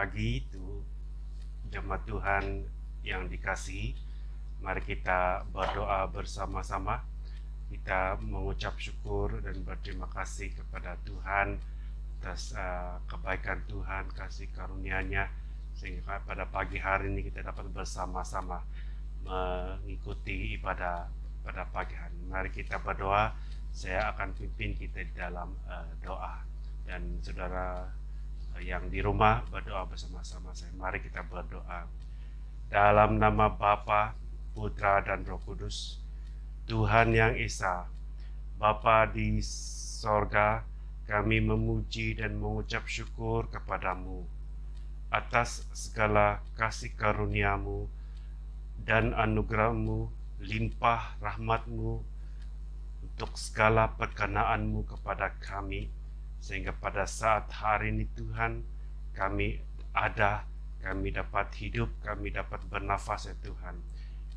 pagi itu jemaat Tuhan yang dikasihi, mari kita berdoa bersama-sama. Kita mengucap syukur dan berterima kasih kepada Tuhan atas kebaikan Tuhan, kasih karunia-Nya, sehingga pada pagi hari ini kita dapat bersama-sama mengikuti ibadah pada pagi hari. Mari kita berdoa. Saya akan pimpin kita di dalam doa, dan saudara yang di rumah berdoa bersama-sama saya. Mari kita berdoa. Dalam nama Bapa, Putra dan Roh Kudus, Tuhan yang Esa, Bapa di sorga, kami memuji dan mengucap syukur kepadamu atas segala kasih karunia-Mu dan anugerah-Mu, limpah rahmat-Mu untuk segala perkenan-Mu kepada kami, sehingga pada saat hari ini Tuhan, kami dapat hidup, kami dapat bernafas ya Tuhan.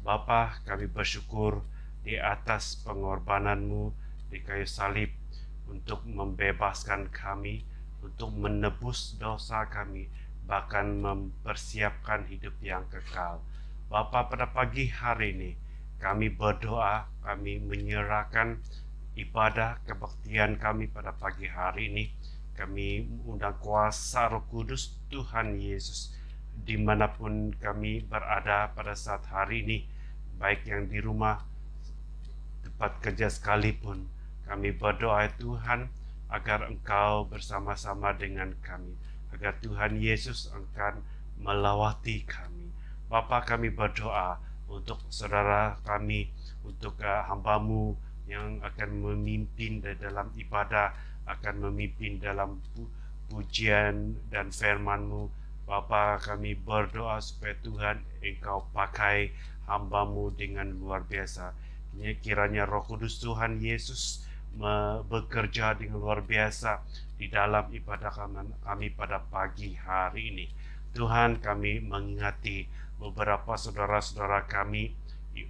Bapa, kami bersyukur di atas pengorbanan-Mu di kayu salib untuk membebaskan kami, untuk menebus dosa kami, bahkan mempersiapkan hidup yang kekal. Bapa, pada pagi hari ini kami berdoa, kami menyerahkan ibadah kebaktian kami pada pagi hari ini. Kami undang kuasa Roh Kudus Tuhan Yesus dimanapun kami berada pada saat hari ini, baik yang di rumah, tempat kerja sekalipun. Kami berdoa Tuhan agar Engkau bersama-sama dengan kami, agar Tuhan Yesus akan melawati kami. Bapa, kami berdoa untuk saudara kami, untuk hamba-Mu yang akan memimpin dalam ibadah, akan memimpin dalam pujian dan firman-Mu. Bapa, kami berdoa supaya Tuhan Engkau pakai hamba-Mu dengan luar biasa. Kiranya Roh Kudus Tuhan Yesus bekerja dengan luar biasa di dalam ibadah kami pada pagi hari ini. Tuhan, kami mengingati beberapa saudara-saudara kami,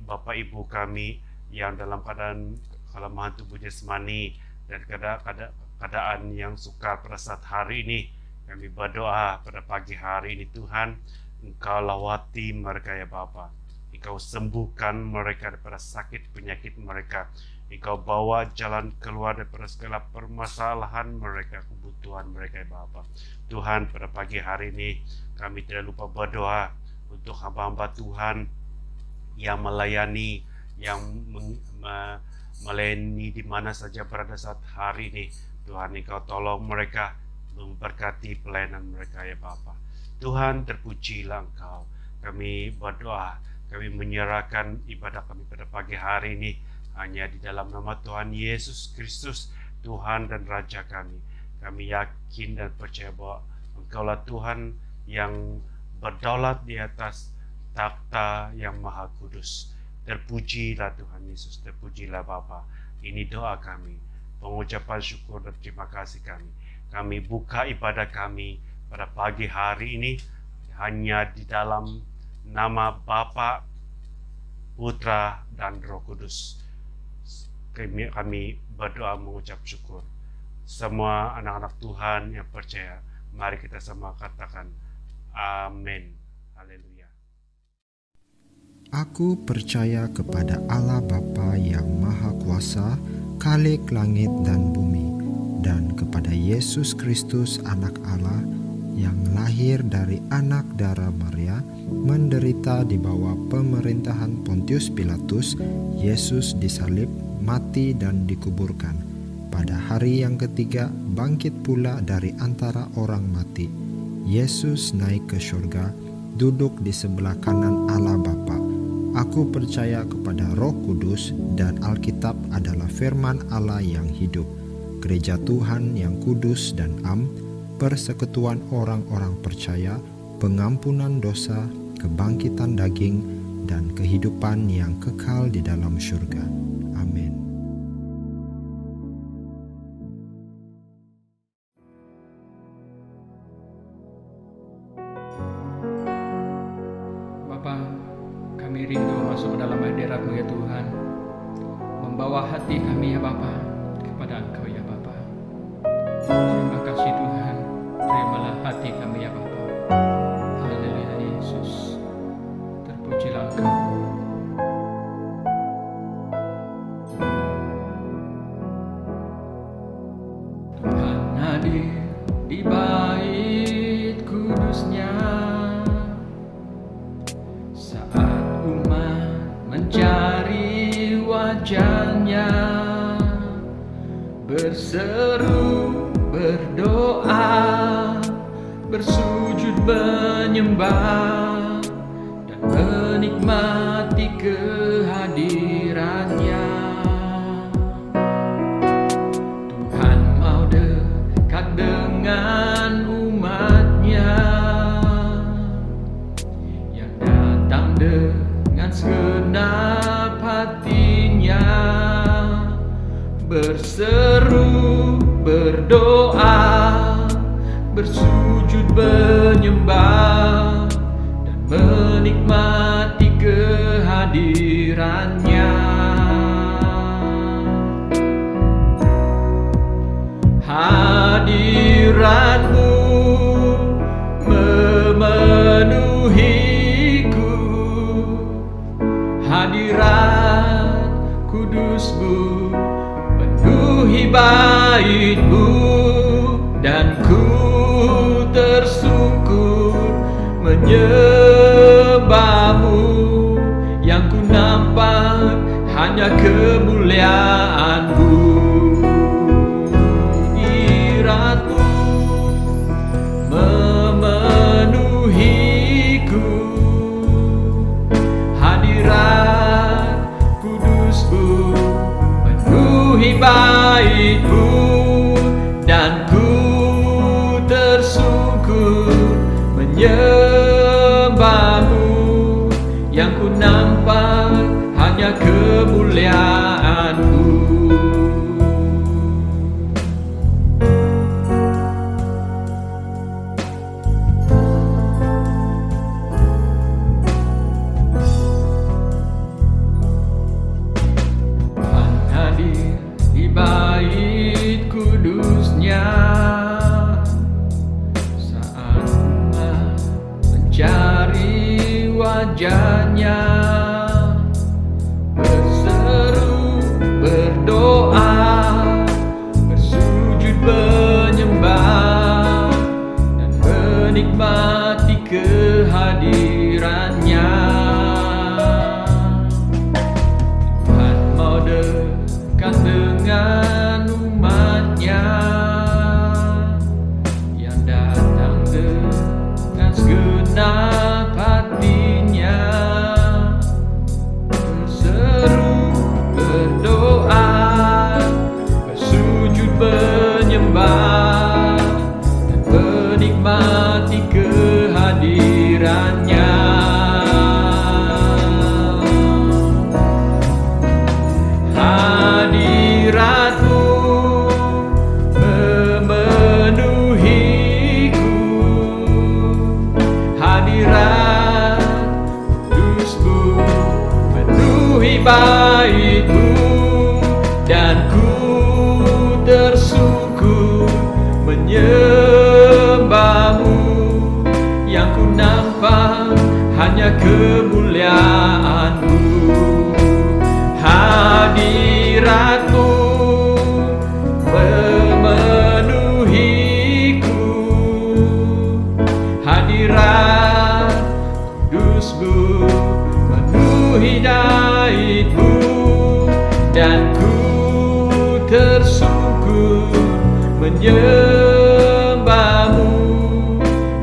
Bapak Ibu kami yang dalam keadaan kelemahan tubuh jasmani dan keadaan yang sukar pada saat hari ini. Kami berdoa pada pagi hari ini Tuhan, Engkau lawati mereka ya Bapa. Engkau sembuhkan mereka daripada sakit penyakit mereka. Engkau bawa jalan keluar daripada segala permasalahan mereka, kebutuhan mereka ya Bapa. Tuhan, pada pagi hari ini kami tidak lupa berdoa untuk hamba-hamba Tuhan yang melayani, yang melayani di mana saja berada saat hari ini. Tuhan, Engkau tolong mereka, memberkati pelayanan mereka ya Bapa. Tuhan, terpujilah Engkau. Kami berdoa, kami menyerahkan ibadah kami pada pagi hari ini hanya di dalam nama Tuhan Yesus Kristus, Tuhan dan Raja kami. Kami yakin dan percaya bahwa Engkaulah Tuhan yang berdaulat di atas takhta yang maha kudus. Terpujilah Tuhan Yesus, terpujilah Bapa. Ini doa kami, pengucapan syukur dan terima kasih kami. Kami buka ibadah kami pada pagi hari ini hanya di dalam nama Bapa, Putra dan Roh Kudus. Kami berdoa mengucap syukur. Semua anak-anak Tuhan yang percaya, mari kita semua katakan amin. Haleluya. Aku percaya kepada Allah Bapa yang Maha Kuasa, Khalik langit dan bumi, dan kepada Yesus Kristus anak Allah yang lahir dari anak darah Maria, menderita di bawah pemerintahan Pontius Pilatus, Yesus disalib, mati dan dikuburkan. Pada hari yang ketiga bangkit pula dari antara orang mati. Yesus naik ke surga, duduk di sebelah kanan Allah Bapa. Aku percaya kepada Roh Kudus, dan Alkitab adalah firman Allah yang hidup, gereja Tuhan yang kudus dan am, persekutuan orang-orang percaya, pengampunan dosa, kebangkitan daging, dan kehidupan yang kekal di dalam surga. Amin. Bapa, kami rindu masuk ke dalam hadirat-Mu ya Tuhan, membawa hati kami ya Bapa kepada Engkau ya Bapa. Terima kasih Tuhan, terimalah hati kami ya Bapa. Saat umat mencari wajahnya, berseru, berdoa, bersujud menyembah, dan menikmati kehadirannya. Tuhan mau dekat dengan umatnya yang datang dengan segenap hatinya, berseru, berdoa, bersujud menyembah, dan menikmati kehadirannya. Hadiratmu memenuhiku, hadirat kudusmu penuhi bait-Mu, dan ku tersungkur menyembah-Mu. Yang ku nampak hanya kemuliaan-Mu. Hadirat-Mu memenuhiku, hadirat kudus-Mu penuhi bait-Mu, dan ku tersungkur menyembah-Mu. Yang ku nampak hanya kemuliaan-Mu. Tuhan hadir di bait kudusnya saat umat mencari wajahnya, berseru, berdoa, bersujud menyembah, dan menikmati kehadirannya. Tuhan mau dekat dengan umatnya yang datang dengan segenap hatinya, berseru, berdoa, bersujud menyembah, dan menikmati kehadirannya. Hadirat-Mu memenuhiku, hadirat kudus-Mu penuhi bait-Mu, dan ku tersungkur menyembah-Mu. Yang ku nampak hanya kemuliaan-Mu. Hadirat-Mu memenuhiku, hadirat kudus-Mu penuhi bait-Mu, dan ku tersungkur menyembah-Mu.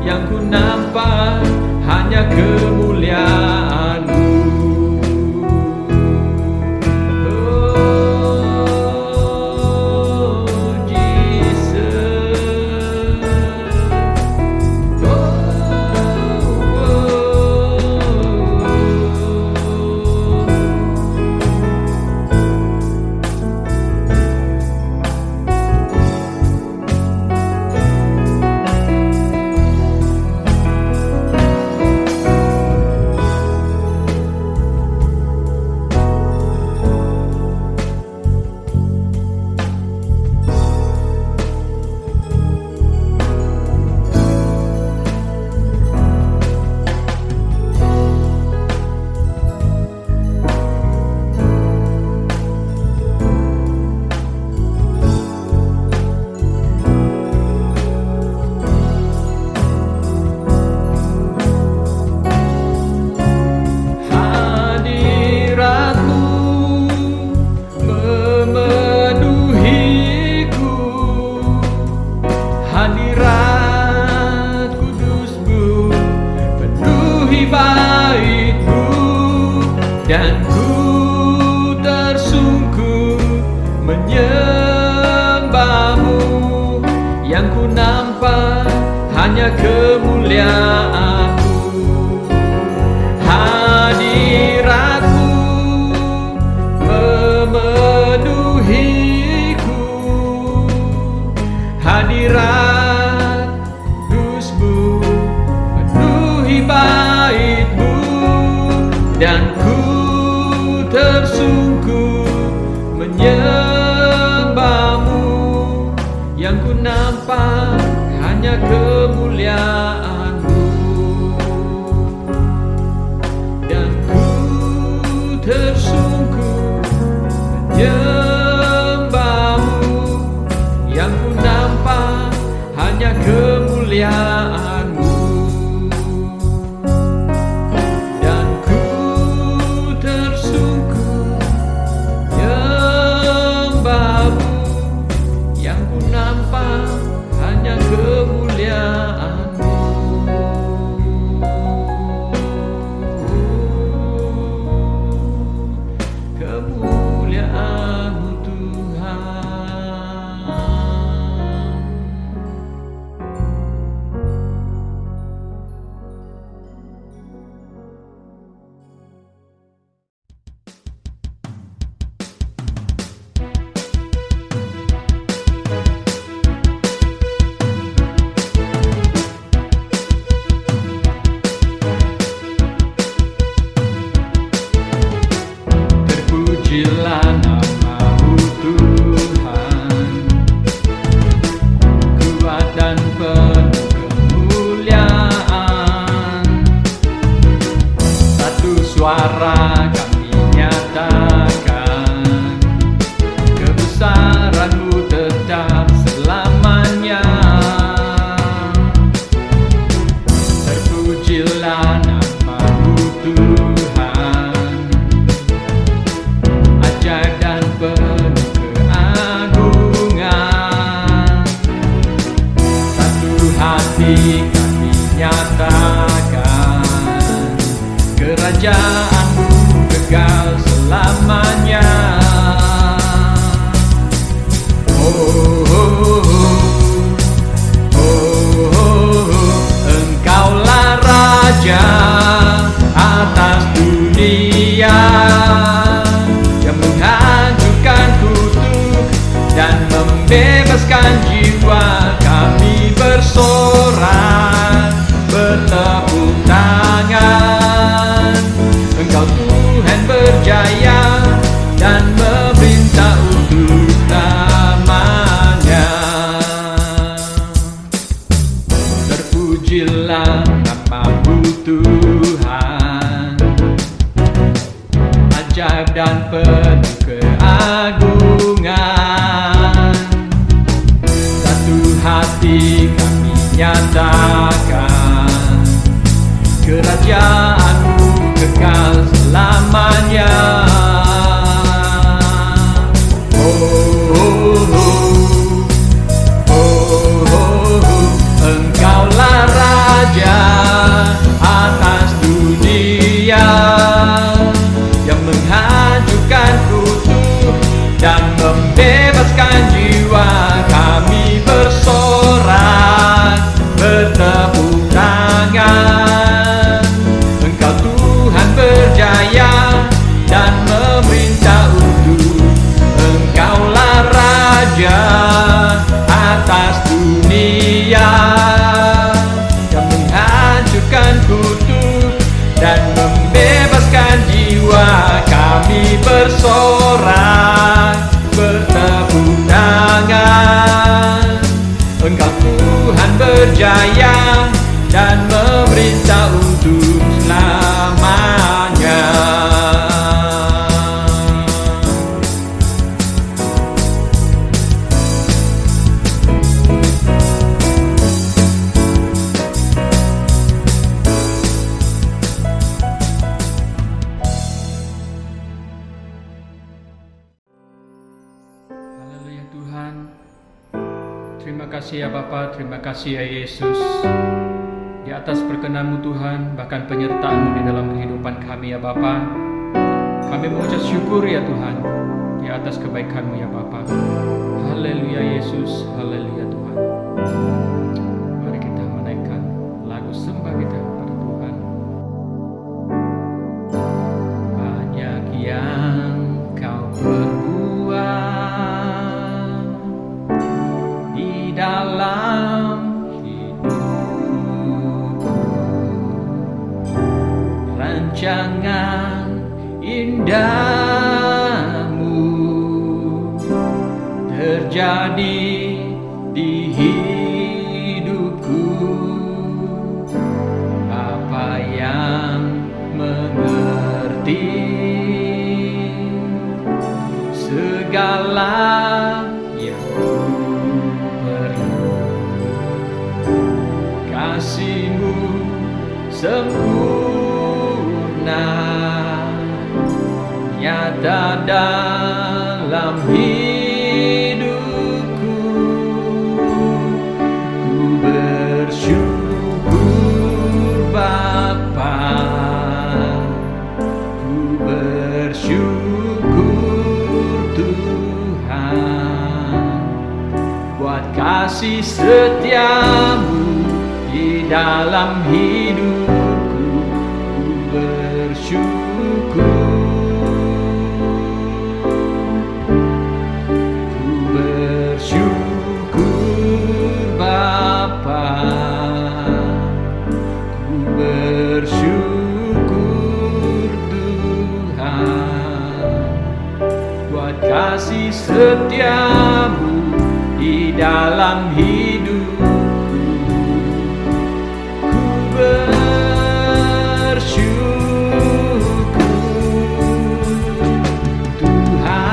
Yang ku nampak hanya kemuliaan-Mu. Oh, Jesus. memenuhi bait-Mu, dan ku tersungkur menyembah-Mu. Yang ku nampak hanya kemuliaan-Mu, hadirat-Mu memenuhiku, hadirat kudus-Mu penuhi bait-Mu, dan ku tersungkur menyembah-Mu. Yang ku nampak hanya kemuliaan-Mu, dan ku tersungkur menyembah-Mu. Yang ku nampak hanya kemuliaan-Mu, dan ku tersungkur menyembah-Mu. Yang ku nampak hanya kemuliaan-Mu. Kemuliaan-Mu Tuhan. Terpujilah nama-Mu Tuhan, kuat dan penuh kemuliaan. Satu suara kami nyatakan, kebesaran-Mu tetap selamanya. Terpujilah nama-Mu Tuhan, ajaib dan penuh keagungan. Satu hati kami nyatakan, kerajaan-Mu kekal selamanya. Oh, oh, oh, oh, oh, Engkaulah Raja atas dunia, yang menghancurkan kutuk dan membebaskan jiwa. Kami bersorak, bertepuk tangan. Engkau Tuhan berjaya dan memerintah untuk selamanya. Terpujilah nama-Mu Tuhan, ajaib dan penuh keagungan. Satu hati kami nyatakan, kerajaan-Mu kekal selamanya. Oh, oh, oh, oh, oh, Engkaulah Raja atas dunia, yang menghancurkan kutuk dan membebaskan jiwa. Kami bersorak, bertepuk tangan. Engkau Tuhan berjaya dan memerintah untuk. Engkaulah Raja atas dunia, yang menghancurkan kutuk dan membebaskan jiwa. Kami bersorak, bertepuk tangan. Engkau Tuhan berjaya dan memerintah untuk selamanya. Haleluya Tuhan. Terima kasih ya Bapa, terima kasih ya Yesus. Di di atas perkenan-Mu Tuhan, bahkan penyertaan-Mu di dalam kehidupan kami ya Bapa. Kami mengucap syukur ya Tuhan di atas kebaikan-Mu ya Bapa. Haleluya Yesus, haleluya Tuhan. Mari kita menaikkan lagu sembah kita kepada Tuhan. Banyak yang Kau perbuat di dalam hidupku, rancangan indahmu terjadi di hidupku. Apa yang mengerti segala yang ku perlu, kasih-Mu sempurna nyata dalam hidupku. Ku bersyukur Bapa, ku bersyukur Tuhan, buat kasih setia-Mu di dalam hidupku. Ku bersyukur, bersyukur Bapa, ku bersyukur Tuhan, buat kasih setia-Mu di dalam hidupku. Ku bersyukur Tuhan.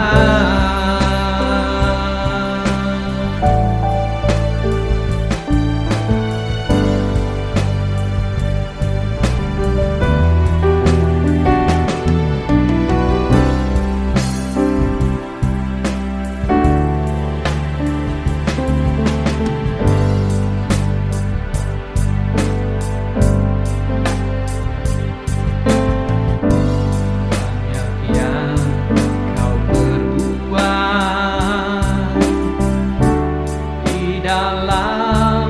Dalam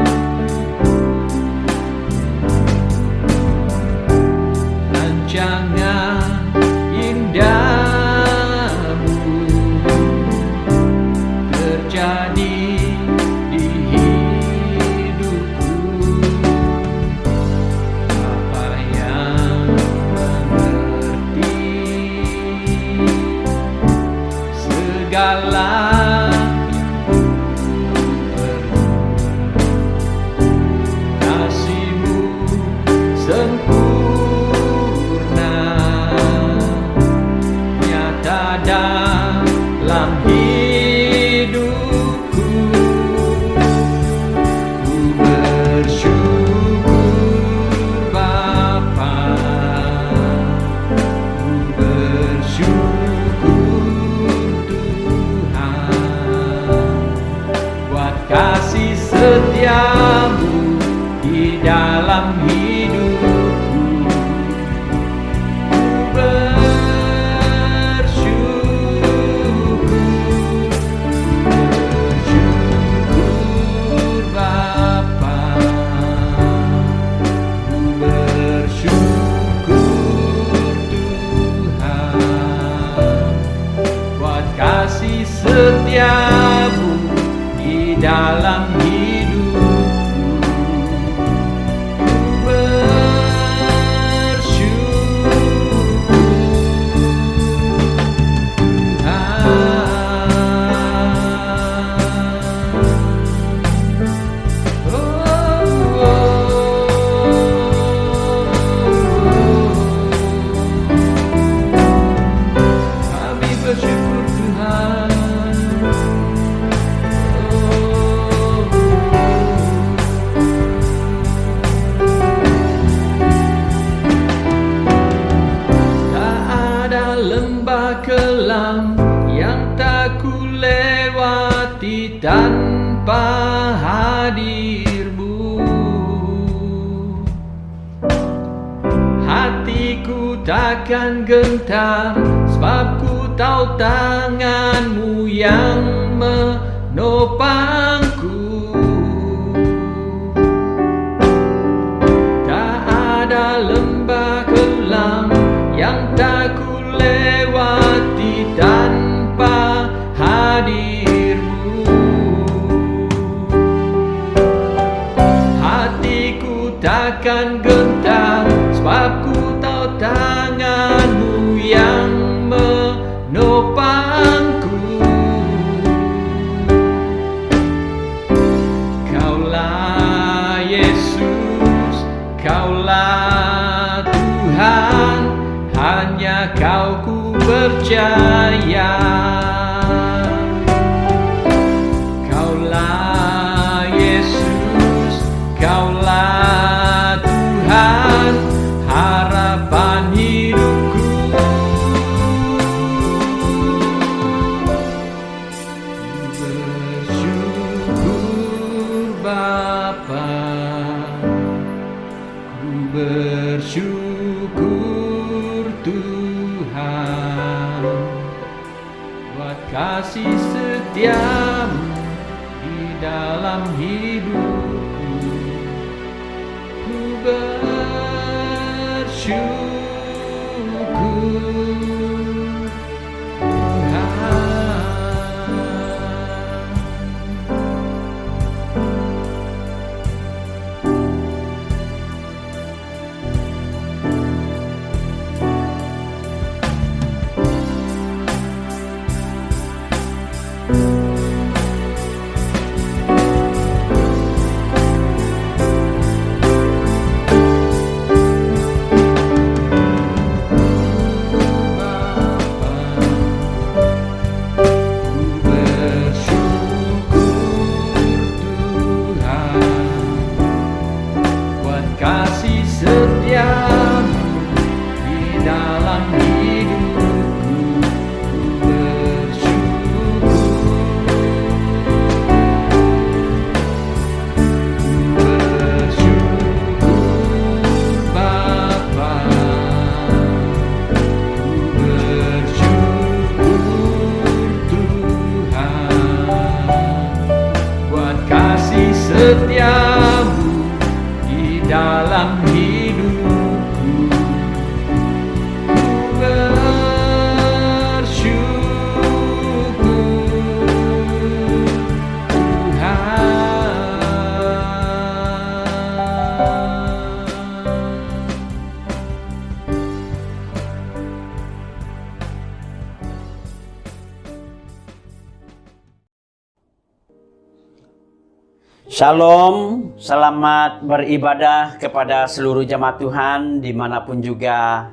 rancangan indahmu terjadi di hidupku. Apa yang mengerti segala sempurna nyata dalam hidupku. Ku bersyukur Bapa, ku bersyukur Tuhan, Hatiku takkan gentar, sebab ku tahu tangan-Mu yang menopangku. Tak ada lembah kelam yang tak ku lewati tanpa hadir-Mu. Hatiku takkan gentar, sebab ku tahu tangan-Mu yang menopangku. Kaulah Yesus, Kaulah Tuhan, hanya Kau ku percaya. Kaulah Yesus, Kaulah Tuhan, harapan hidupku. Bersyukur Bapa, ku bersyukur Tuhan, buat kasih setia-Mu di dalam hidupku. Ku bersyukur Tuhan. Kasih setia-Mu di dalam hidupku. Ku bersyukur, ku bersyukur Bapa, ku bersyukur Tuhan, buat kasih setia-Mu dalam hidupku. Ku bersyukur Shalom, selamat beribadah kepada seluruh jemaat Tuhan dimanapun juga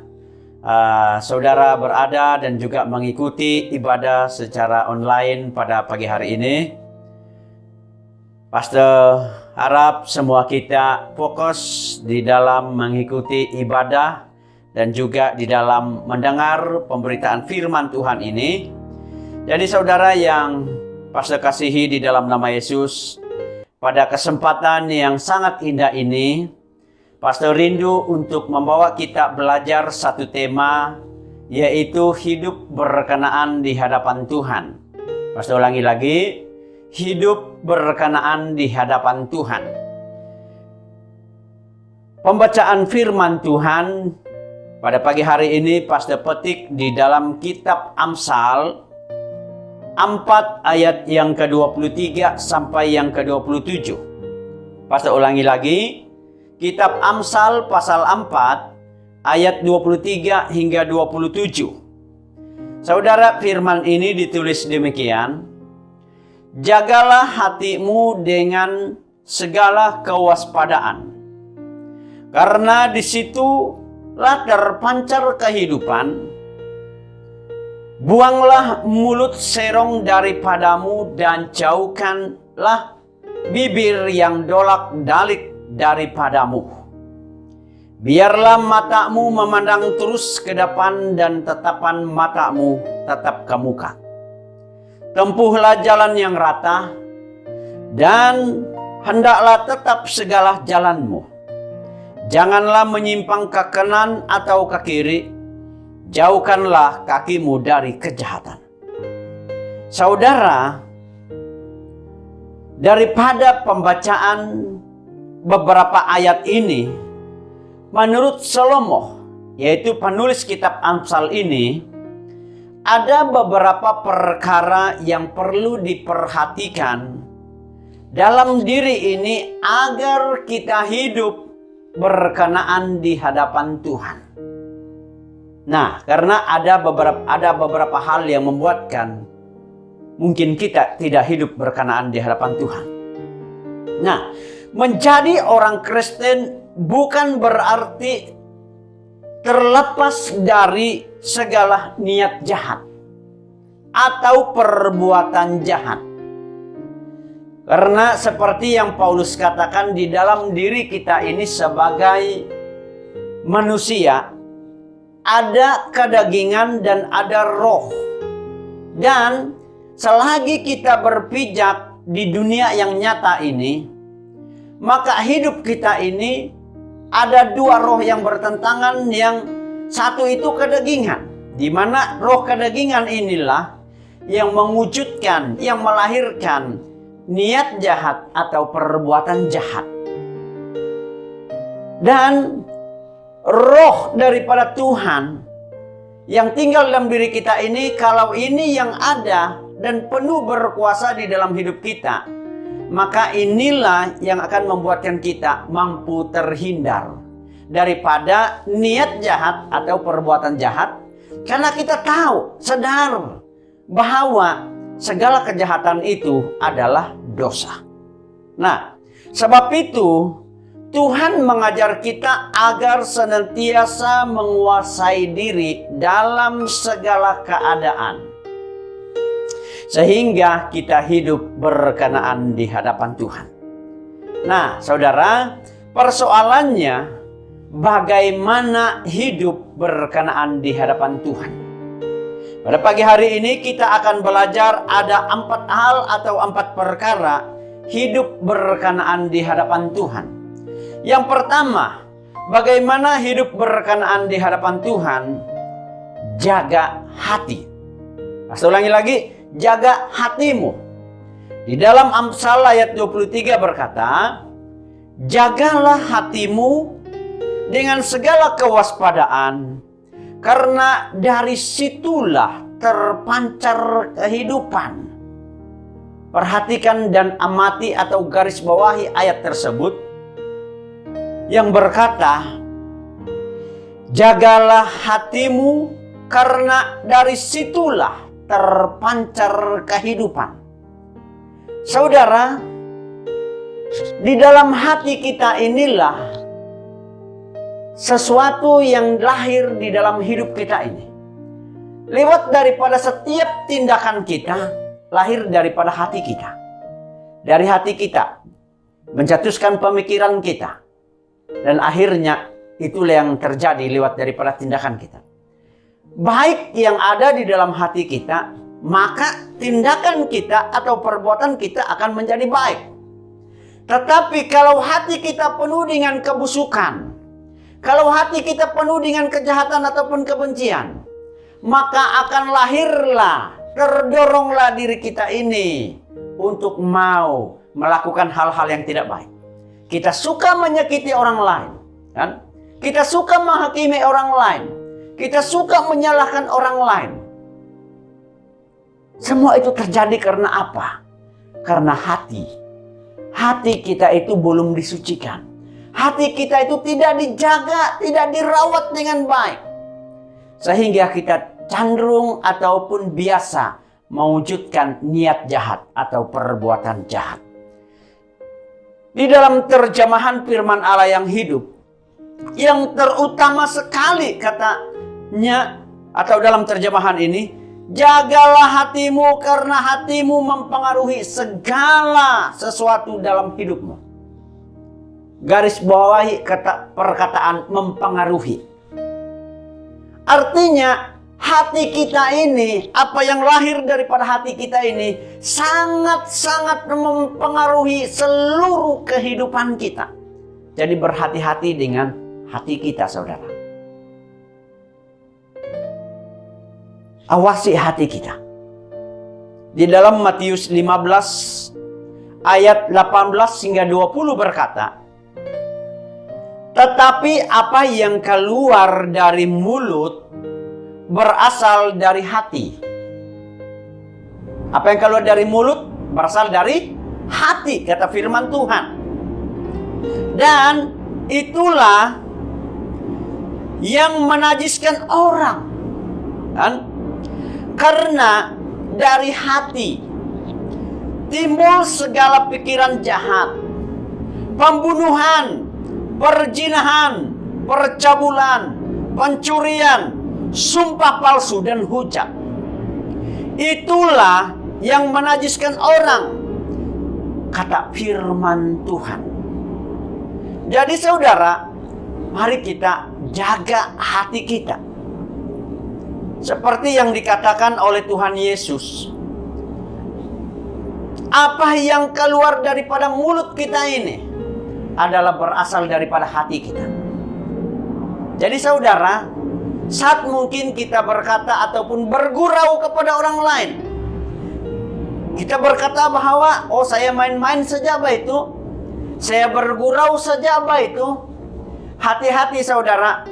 saudara berada dan juga mengikuti ibadah secara online pada pagi hari ini. Pastor harap semua kita fokus di dalam mengikuti ibadah dan juga di dalam mendengar pemberitaan firman Tuhan ini. Jadi saudara yang Pastor kasihi di dalam nama Yesus, pada kesempatan yang sangat indah ini, Pastor rindu untuk membawa kita belajar satu tema, yaitu hidup berkenaan di hadapan Tuhan. Pastor ulangi lagi, hidup berkenaan di hadapan Tuhan. Pembacaan firman Tuhan pada pagi hari ini Pastor petik di dalam kitab Amsal 4 ayat yang ke-23 sampai yang ke-27. Pastor ulangi lagi. Kitab Amsal pasal 4 ayat 23 hingga 27. Saudara, firman ini ditulis demikian. Jagalah hatimu dengan segala kewaspadaan, karena di situlah terpancar kehidupan. Buanglah mulut serong daripadamu dan jauhkanlah bibir yang dolak-dalik daripadamu. Biarlah matamu memandang terus ke depan dan tatapan matamu tetap ke muka. Tempuhlah jalan yang rata dan hendaklah tetap segala jalanmu. Janganlah menyimpang ke kanan atau ke kiri. Jauhkanlah kakimu dari kejahatan. Saudara, daripada pembacaan beberapa ayat ini, menurut Salomo, yaitu penulis kitab Amsal ini, ada beberapa perkara yang perlu diperhatikan dalam diri ini agar kita hidup berkenaan di hadapan Tuhan. Nah, karena ada beberapa hal yang membuatkan mungkin kita tidak hidup berkenaan di hadapan Tuhan. Nah, menjadi orang Kristen bukan berarti terlepas dari segala niat jahat atau perbuatan jahat. Karena seperti yang Paulus katakan, di dalam diri kita ini sebagai manusia ada kedagingan dan ada roh. Dan selagi kita berpijak di dunia yang nyata ini, maka hidup kita ini ada dua roh yang bertentangan. Yang satu itu kedagingan, di mana roh kedagingan inilah yang mewujudkan, yang melahirkan niat jahat atau perbuatan jahat. Dan roh daripada Tuhan yang tinggal dalam diri kita ini, kalau ini yang ada dan penuh berkuasa di dalam hidup kita, maka inilah yang akan membuatkan kita mampu terhindar daripada niat jahat atau perbuatan jahat. Karena kita tahu, sadar bahwa segala kejahatan itu adalah dosa. Nah, sebab itu Tuhan mengajar kita agar senantiasa menguasai diri dalam segala keadaan, sehingga kita hidup berkenaan di hadapan Tuhan. Nah, saudara, persoalannya bagaimana hidup berkenaan di hadapan Tuhan. Pada pagi hari ini kita akan belajar ada 4 hal atau 4 perkara hidup berkenaan di hadapan Tuhan. Yang pertama, bagaimana hidup berkenaan di hadapan Tuhan? Jaga hati. Saya ulangi lagi, jaga hatimu. Di dalam Amsal ayat 23 berkata, jagalah hatimu dengan segala kewaspadaan, karena dari situlah terpancar kehidupan. Perhatikan dan amati atau garis bawahi ayat tersebut yang berkata, jagalah hatimu karena dari situlah terpancar kehidupan. Saudara, di dalam hati kita inilah sesuatu yang lahir di dalam hidup kita ini. Lewat daripada setiap tindakan kita, lahir daripada hati kita. Dari hati kita mencetuskan pemikiran kita, dan akhirnya itulah yang terjadi lewat daripada tindakan kita. Baik yang ada di dalam hati kita, maka tindakan kita atau perbuatan kita akan menjadi baik. Tetapi kalau hati kita penuh dengan kebusukan, kalau hati kita penuh dengan kejahatan ataupun kebencian, maka akan lahirlah, terdoronglah diri kita ini untuk mau melakukan hal-hal yang tidak baik. Kita suka menyakiti orang lain, kan? Kita suka menghakimi orang lain. Kita suka menyalahkan orang lain. Semua itu terjadi karena apa? Karena hati. Hati kita itu belum disucikan. Hati kita itu tidak dijaga, tidak dirawat dengan baik. Sehingga kita cenderung ataupun biasa mewujudkan niat jahat atau perbuatan jahat. Di dalam terjemahan firman Allah yang hidup, yang terutama sekali katanya, atau dalam terjemahan ini, jagalah hatimu karena hatimu mempengaruhi segala sesuatu dalam hidupmu. Garis bawahi perkataan mempengaruhi. Artinya hati kita ini, apa yang lahir daripada hati kita ini sangat-sangat mempengaruhi seluruh kehidupan kita. Jadi berhati-hati dengan hati kita, saudara. Awasi hati kita. Di dalam Matius 15 ayat 18 hingga 20 berkata, tetapi apa yang keluar dari mulut berasal dari hati. Apa yang keluar dari mulut berasal dari hati, kata firman Tuhan. Dan itulah yang menajiskan orang. Kan? Karena dari hati timbul segala pikiran jahat, pembunuhan, perzinahan, percabulan, pencurian, sumpah palsu, dan hujat. Itulah yang menajiskan orang, kata firman Tuhan. Jadi saudara, mari kita jaga hati kita. Seperti yang dikatakan oleh Tuhan Yesus. Apa yang keluar daripada mulut kita ini adalah berasal daripada hati kita. Jadi saudara, saat mungkin kita berkata ataupun bergurau kepada orang lain, kita berkata bahwa, oh saya main-main saja apa itu, saya bergurau saja apa itu. Hati-hati saudara,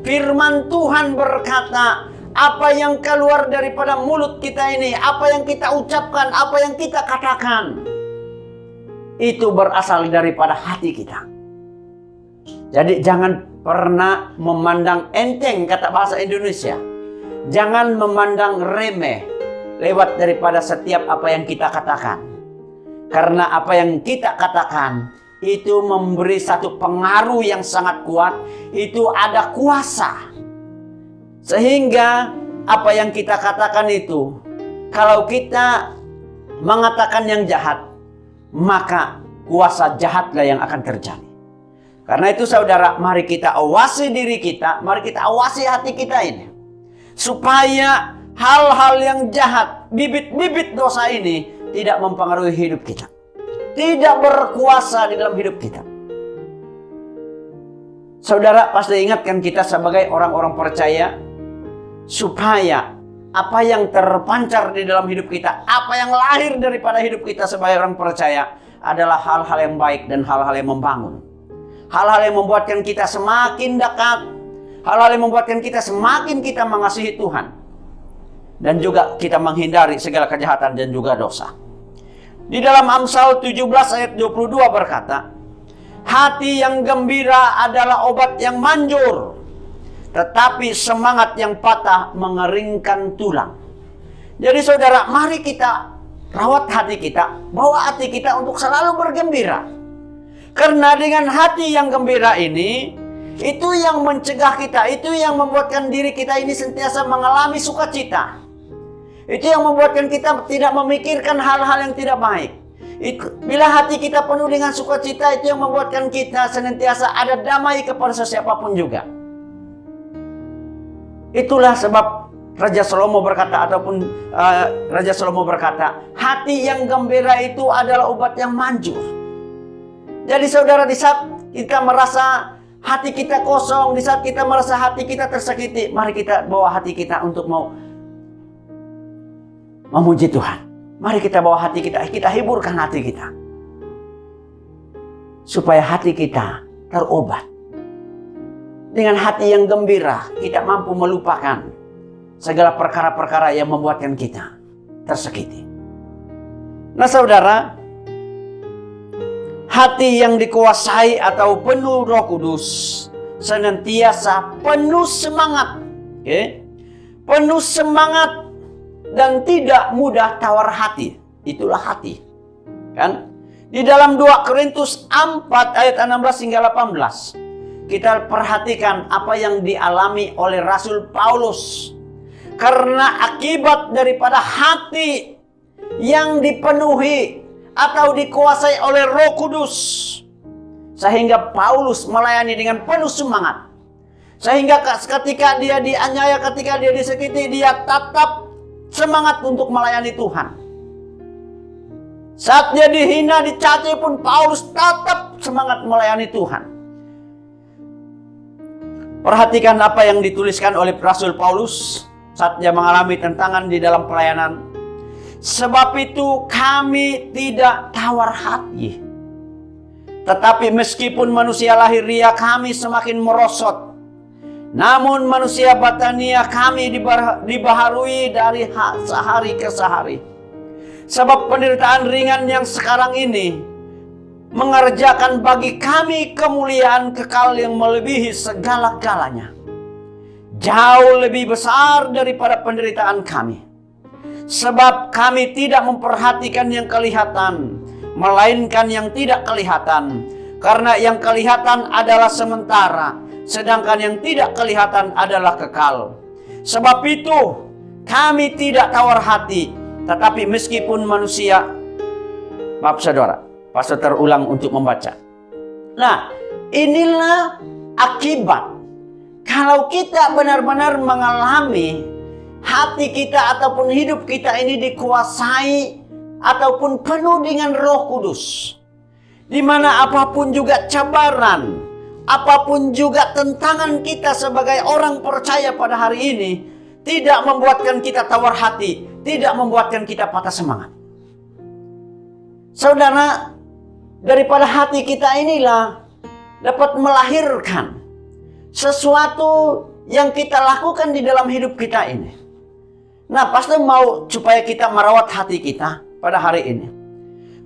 firman Tuhan berkata, apa yang keluar daripada mulut kita ini, apa yang kita ucapkan, apa yang kita katakan, itu berasal daripada hati kita. Jadi jangan pernah memandang enteng, kata bahasa Indonesia. Jangan memandang remeh lewat daripada setiap apa yang kita katakan. Karena apa yang kita katakan itu memberi satu pengaruh yang sangat kuat. Itu ada kuasa. Sehingga apa yang kita katakan itu, kalau kita mengatakan yang jahat, maka kuasa jahatlah yang akan terjadi. Karena itu saudara, mari kita awasi diri kita, mari kita awasi hati kita ini. Supaya hal-hal yang jahat, bibit-bibit dosa ini tidak mempengaruhi hidup kita. Tidak berkuasa di dalam hidup kita. Saudara pasti ingatkan kita sebagai orang-orang percaya, supaya apa yang terpancar di dalam hidup kita, apa yang lahir daripada hidup kita sebagai orang percaya adalah hal-hal yang baik dan hal-hal yang membangun. Hal-hal yang membuatkan kita semakin dekat, hal-hal yang membuatkan kita semakin kita mengasihi Tuhan, dan juga kita menghindari segala kejahatan dan juga dosa. Di dalam Amsal 17 ayat 22 berkata, hati yang gembira adalah obat yang manjur, tetapi semangat yang patah mengeringkan tulang. Jadi saudara, mari kita rawat hati kita, bawa hati kita untuk selalu bergembira. Karena dengan hati yang gembira ini, itu yang mencegah kita, itu yang membuatkan diri kita ini sentiasa mengalami sukacita. Itu yang membuatkan kita tidak memikirkan hal-hal yang tidak baik. Bila hati kita penuh dengan sukacita, itu yang membuatkan kita senantiasa ada damai kepada sesiapapun juga. Itulah sebab Raja Salomo berkata, Raja Salomo berkata, hati yang gembira itu adalah obat yang manjur. Jadi saudara, di saat kita merasa hati kita kosong, di saat kita merasa hati kita tersakiti, mari kita bawa hati kita untuk mau memuji Tuhan. Mari kita bawa hati kita hiburkan hati kita. Supaya hati kita terobat. Dengan hati yang gembira, kita mampu melupakan segala perkara-perkara yang membuatkan kita tersakiti. Nah saudara, hati yang dikuasai atau penuh Roh Kudus senantiasa penuh semangat, penuh semangat dan tidak mudah tawar hati. Itulah hati, kan? Di dalam 2 Korintus 4 ayat 16 hingga 18, kita perhatikan apa yang dialami oleh Rasul Paulus. Karena akibat daripada hati yang dipenuhi atau dikuasai oleh Roh Kudus, sehingga Paulus melayani dengan penuh semangat. Sehingga ketika dia dianiaya, ketika dia disakiti, dia tetap semangat untuk melayani Tuhan. Saat dia dihina, dicaci pun Paulus tetap semangat melayani Tuhan. Perhatikan apa yang dituliskan oleh Rasul Paulus saat dia mengalami tantangan di dalam pelayanan. Sebab itu kami tidak tawar hati. Tetapi meskipun manusia lahiriah kami semakin merosot, namun manusia batania kami dibaharui dari sehari ke sehari. Sebab penderitaan ringan yang sekarang ini mengerjakan bagi kami kemuliaan kekal yang melebihi segala-galanya, jauh lebih besar daripada penderitaan kami. Sebab kami tidak memperhatikan yang kelihatan, melainkan yang tidak kelihatan. Karena yang kelihatan adalah sementara, sedangkan yang tidak kelihatan adalah kekal. Sebab itu kami tidak tawar hati. Tetapi meskipun manusia, maaf saudara, pastor terulang untuk membaca. Nah, inilah akibat kalau kita benar-benar mengalami hati kita ataupun hidup kita ini dikuasai ataupun penuh dengan Roh Kudus, di mana apapun juga cabaran, apapun juga tentangan kita sebagai orang percaya pada hari ini, tidak membuatkan kita tawar hati, tidak membuatkan kita patah semangat. Saudara, daripada hati kita inilah dapat melahirkan sesuatu yang kita lakukan di dalam hidup kita ini. Nah, pastor mau supaya kita merawat hati kita pada hari ini.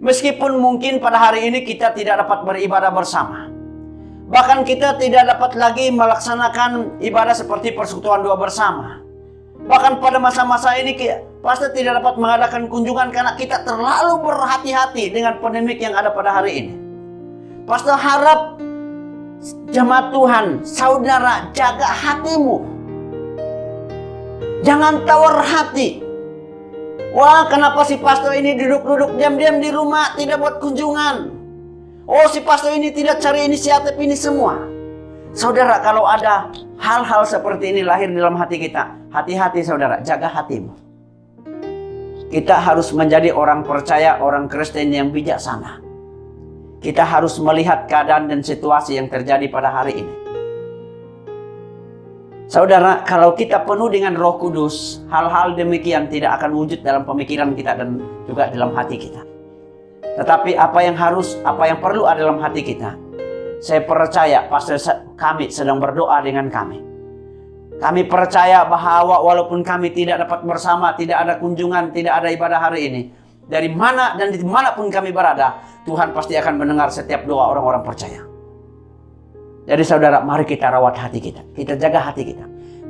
Meskipun mungkin pada hari ini kita tidak dapat beribadah bersama. Bahkan kita tidak dapat lagi melaksanakan ibadah seperti persekutuan doa bersama. Bahkan pada masa-masa ini pastor tidak dapat mengadakan kunjungan karena kita terlalu berhati-hati dengan pandemik yang ada pada hari ini. Pastor harap jemaat Tuhan, saudara, jaga hatimu. Jangan tawar hati. Wah, kenapa si pastor ini duduk-duduk diam-diam di rumah, tidak buat kunjungan? Oh, si pastor ini tidak cari inisiatif ini semua. Saudara, kalau ada hal-hal seperti ini lahir dalam hati kita, hati-hati saudara, jaga hatimu. Kita harus menjadi orang percaya, orang Kristen yang bijaksana. Kita harus melihat keadaan dan situasi yang terjadi pada hari ini. Saudara, kalau kita penuh dengan Roh Kudus, hal-hal demikian tidak akan wujud dalam pemikiran kita dan juga dalam hati kita. Tetapi apa yang perlu ada dalam hati kita. Saya percaya pastor kami sedang berdoa dengan kami. Kami percaya bahwa walaupun kami tidak dapat bersama, tidak ada kunjungan, tidak ada ibadah hari ini, dari mana dan dimanapun kami berada, Tuhan pasti akan mendengar setiap doa orang-orang percaya. Jadi saudara, mari kita rawat hati kita. Kita jaga hati kita.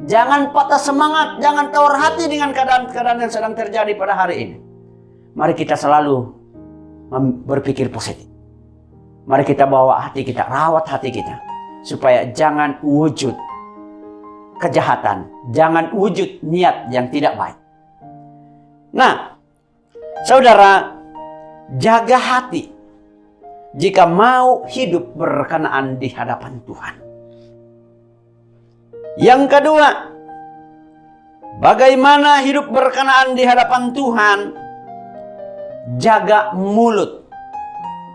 Jangan patah semangat, jangan tawar hati dengan keadaan-keadaan yang sedang terjadi pada hari ini. Mari kita selalu berpikir positif. Mari kita bawa hati kita, rawat hati kita. Supaya jangan wujud kejahatan, jangan wujud niat yang tidak baik. Nah, saudara, jaga hati jika mau hidup berkenaan di hadapan Tuhan. Yang kedua, bagaimana hidup berkenaan di hadapan Tuhan? Jaga mulut.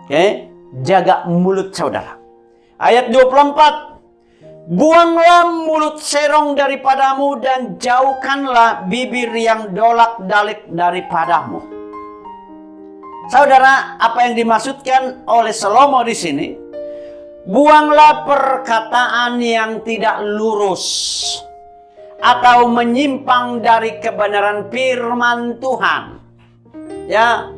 Oke, jaga mulut saudara. Ayat 24. Buanglah mulut serong daripadamu dan jauhkanlah bibir yang dolak-dalik daripadamu. Saudara, apa yang dimaksudkan oleh Salomo di sini? Buanglah perkataan yang tidak lurus atau menyimpang dari kebenaran firman Tuhan. Ya,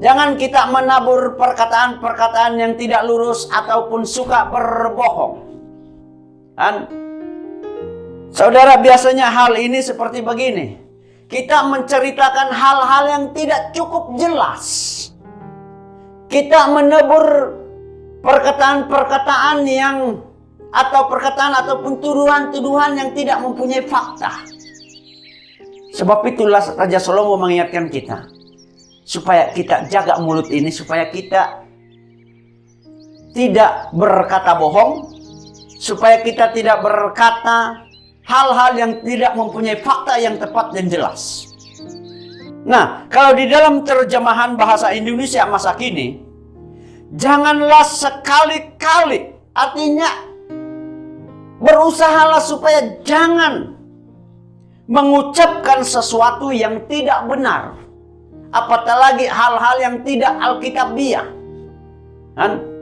jangan kita menabur perkataan-perkataan yang tidak lurus ataupun suka berbohong. Kan? Saudara, biasanya hal ini seperti begini. Kita menceritakan hal-hal yang tidak cukup jelas. Kita menebur perkataan-perkataan yang atau perkataan ataupun tuduhan-tuduhan yang tidak mempunyai fakta. Sebab itulah Raja Salomo mengingatkan kita supaya kita jaga mulut ini, supaya kita tidak berkata bohong, supaya kita tidak berkata hal-hal yang tidak mempunyai fakta yang tepat dan jelas. Nah, kalau di dalam terjemahan bahasa Indonesia masa kini, janganlah sekali-kali, artinya berusahalah supaya jangan mengucapkan sesuatu yang tidak benar, apatah lagi hal-hal yang tidak alkitabiah. Kan?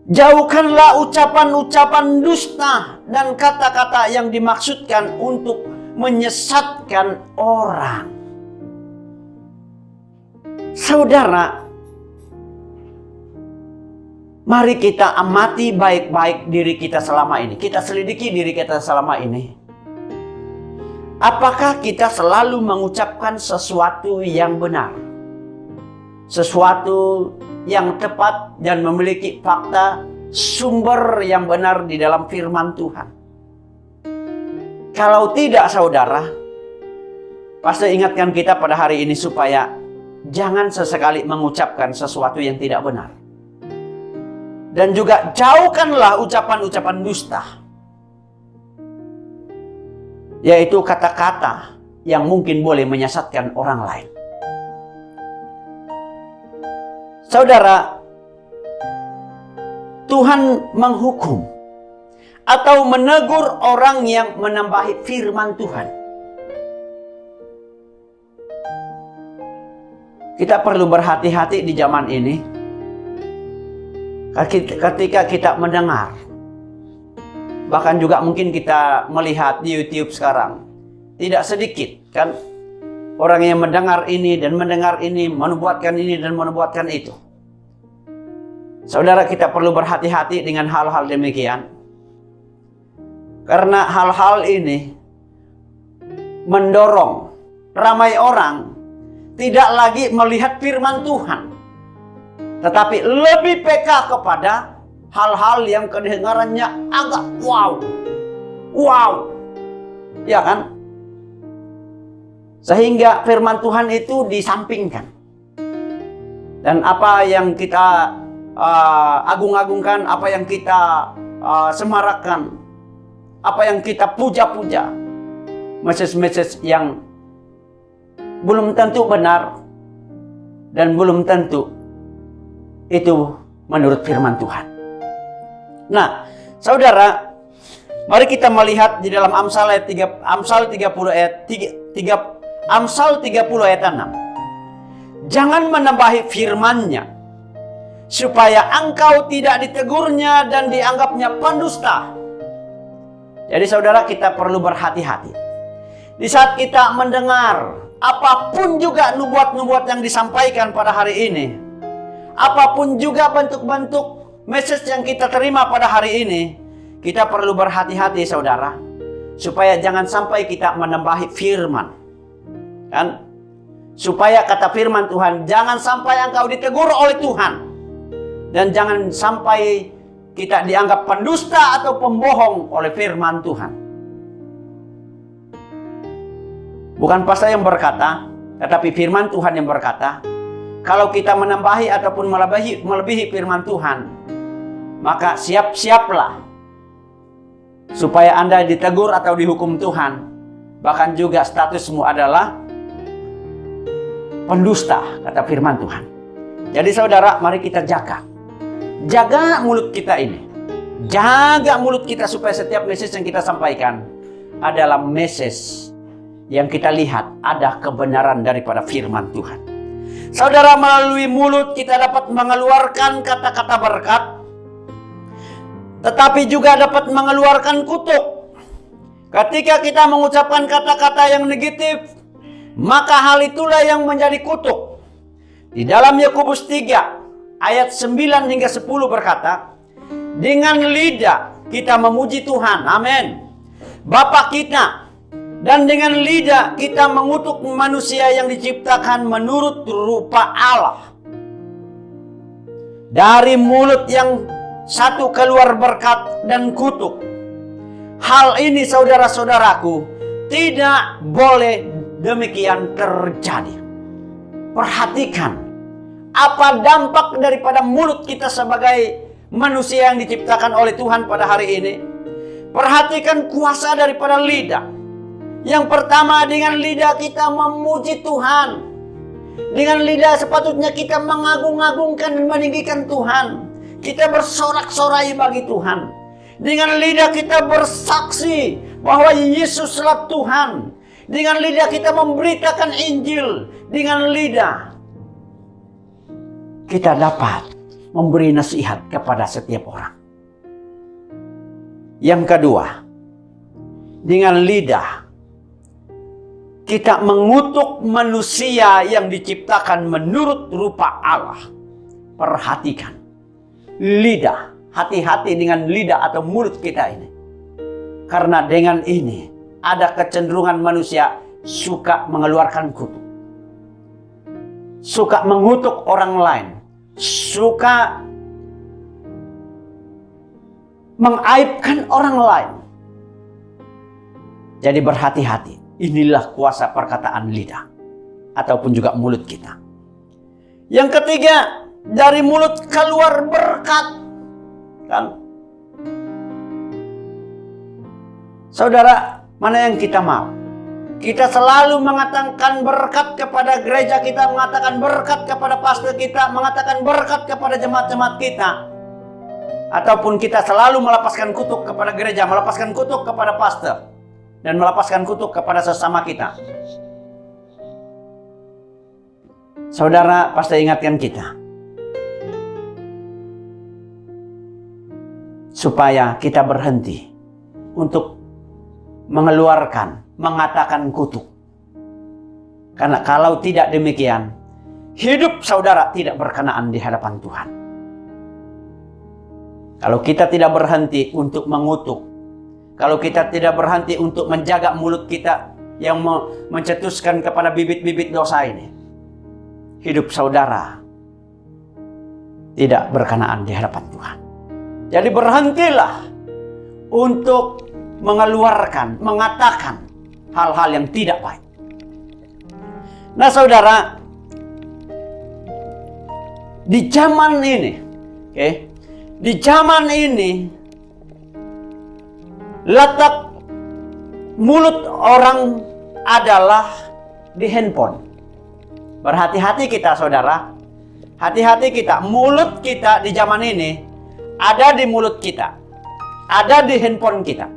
Jauhkanlah ucapan-ucapan dusta dan kata-kata yang dimaksudkan untuk menyesatkan orang. Saudara, mari kita amati baik-baik diri kita selama ini. Kita selidiki diri kita selama ini. Apakah kita selalu mengucapkan sesuatu yang benar? Sesuatu yang tepat dan memiliki fakta sumber yang benar di dalam firman Tuhan. Kalau tidak, saudara, pastor ingatkan kita pada hari ini supaya jangan sesekali mengucapkan sesuatu yang tidak benar. Dan juga jauhkanlah ucapan-ucapan dusta, yaitu kata-kata yang mungkin boleh menyesatkan orang lain. Saudara, Tuhan menghukum atau menegur orang yang menambahi firman Tuhan. Kita perlu berhati-hati di zaman ini. Ketika kita mendengar, bahkan juga mungkin kita melihat di YouTube sekarang, tidak sedikit kan orang yang mendengar ini dan mendengar ini, menubuatkan ini dan menubuatkan itu. Saudara, kita perlu berhati-hati dengan hal-hal demikian. Karena hal-hal ini mendorong ramai orang tidak lagi melihat firman Tuhan, tetapi lebih peka kepada hal-hal yang kedengarannya agak wow, ya kan? Sehingga firman Tuhan itu disampingkan. Dan apa yang kita agung-agungkan, apa yang kita semarakkan, apa yang kita puja-puja, message-message yang belum tentu benar dan belum tentu itu menurut firman Tuhan. Nah, saudara, mari kita melihat di dalam Amsal 30 ayat 6. Jangan menambahi firman-Nya, supaya engkau tidak ditegurnya dan dianggapnya pendusta. Jadi saudara, kita perlu berhati-hati. Di saat kita mendengar apapun juga nubuat-nubuat yang disampaikan pada hari ini, apapun juga bentuk-bentuk message yang kita terima pada hari ini, kita perlu berhati-hati saudara, supaya jangan sampai kita menambahi firman. Kan? Supaya kata firman Tuhan, jangan sampai engkau ditegur oleh Tuhan. Dan jangan sampai kita dianggap pendusta atau pembohong oleh firman Tuhan. Bukan pastor yang berkata, tetapi firman Tuhan yang berkata, kalau kita menambahi ataupun melebihi firman Tuhan, maka siap-siaplah supaya Anda ditegur atau dihukum Tuhan. Bahkan juga statusmu adalah pendusta, kata firman Tuhan. Jadi saudara, mari kita jaga mulut kita ini. Jaga mulut kita supaya setiap message yang kita sampaikan adalah message yang kita lihat ada kebenaran daripada firman Tuhan. Saudara, melalui mulut kita dapat mengeluarkan kata-kata berkat, tetapi juga dapat mengeluarkan kutuk. Ketika kita mengucapkan kata-kata yang negatif, maka hal itulah yang menjadi kutuk. Di dalam Yakobus 3 ayat 9 hingga 10 berkata, dengan lidah kita memuji Tuhan, amin, Bapa kita, dan dengan lidah kita mengutuk manusia yang diciptakan menurut rupa Allah. Dari mulut yang satu keluar berkat dan kutuk. Hal ini saudara-saudaraku tidak boleh demikian terjadi. Perhatikan apa dampak daripada mulut kita sebagai manusia yang diciptakan oleh Tuhan pada hari ini. Perhatikan kuasa daripada lidah. Yang pertama, dengan lidah kita memuji Tuhan. Dengan lidah sepatutnya kita mengagung-agungkan dan meninggikan Tuhan. Kita bersorak-sorai bagi Tuhan. Dengan lidah kita bersaksi bahwa Yesuslah Tuhan. Dengan lidah kita memberitakan Injil. Dengan lidah kita dapat memberi nasihat kepada setiap orang. Yang kedua, dengan lidah kita mengutuk manusia yang diciptakan menurut rupa Allah. Perhatikan, lidah, hati-hati dengan lidah atau mulut kita ini. Karena dengan ini ada kecenderungan manusia suka mengeluarkan kutuk, suka mengutuk orang lain, suka mengaibkan orang lain. Jadi berhati-hati. Inilah kuasa perkataan lidah ataupun juga mulut kita. Yang ketiga, dari mulut keluar berkat. Kan? Saudara, mana yang kita mau? Kita selalu mengatakan berkat kepada gereja kita, mengatakan berkat kepada pastor kita, mengatakan berkat kepada jemaat-jemaat kita. Ataupun kita selalu melepaskan kutuk kepada gereja, melepaskan kutuk kepada pastor, dan melepaskan kutuk kepada sesama kita. Saudara, pasti ingatkan kita supaya kita berhenti untuk mengeluarkan, mengatakan kutuk. Karena kalau tidak demikian, hidup saudara tidak berkenaan di hadapan Tuhan. Kalau kita tidak berhenti untuk mengutuk, kalau kita tidak berhenti untuk menjaga mulut kita yang mencetuskan kepada bibit-bibit dosa ini, hidup saudara tidak berkenaan di hadapan Tuhan. Jadi berhentilah untuk mengeluarkan, mengatakan hal-hal yang tidak baik. Nah saudara, di zaman ini, di zaman ini, letak mulut orang adalah di handphone. Berhati-hati kita saudara. Hati-hati kita. Mulut kita di zaman ini ada di mulut kita. Ada di handphone kita.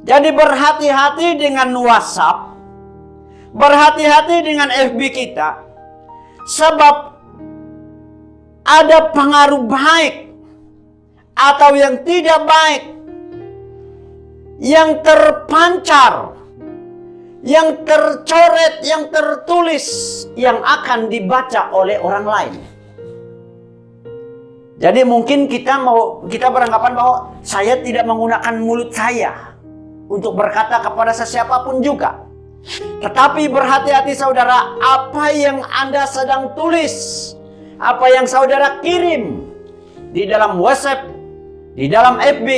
Jadi berhati-hati dengan WhatsApp. Berhati-hati dengan FB kita. Sebab ada pengaruh baik atau yang tidak baik yang terpancar, yang tercoret, yang tertulis, yang akan dibaca oleh orang lain. Jadi mungkin kita beranggapan bahwa saya tidak menggunakan mulut saya untuk berkata kepada sesiapapun juga. Tetapi berhati-hati saudara, apa yang Anda sedang tulis, apa yang saudara kirim di dalam WhatsApp, di dalam FB,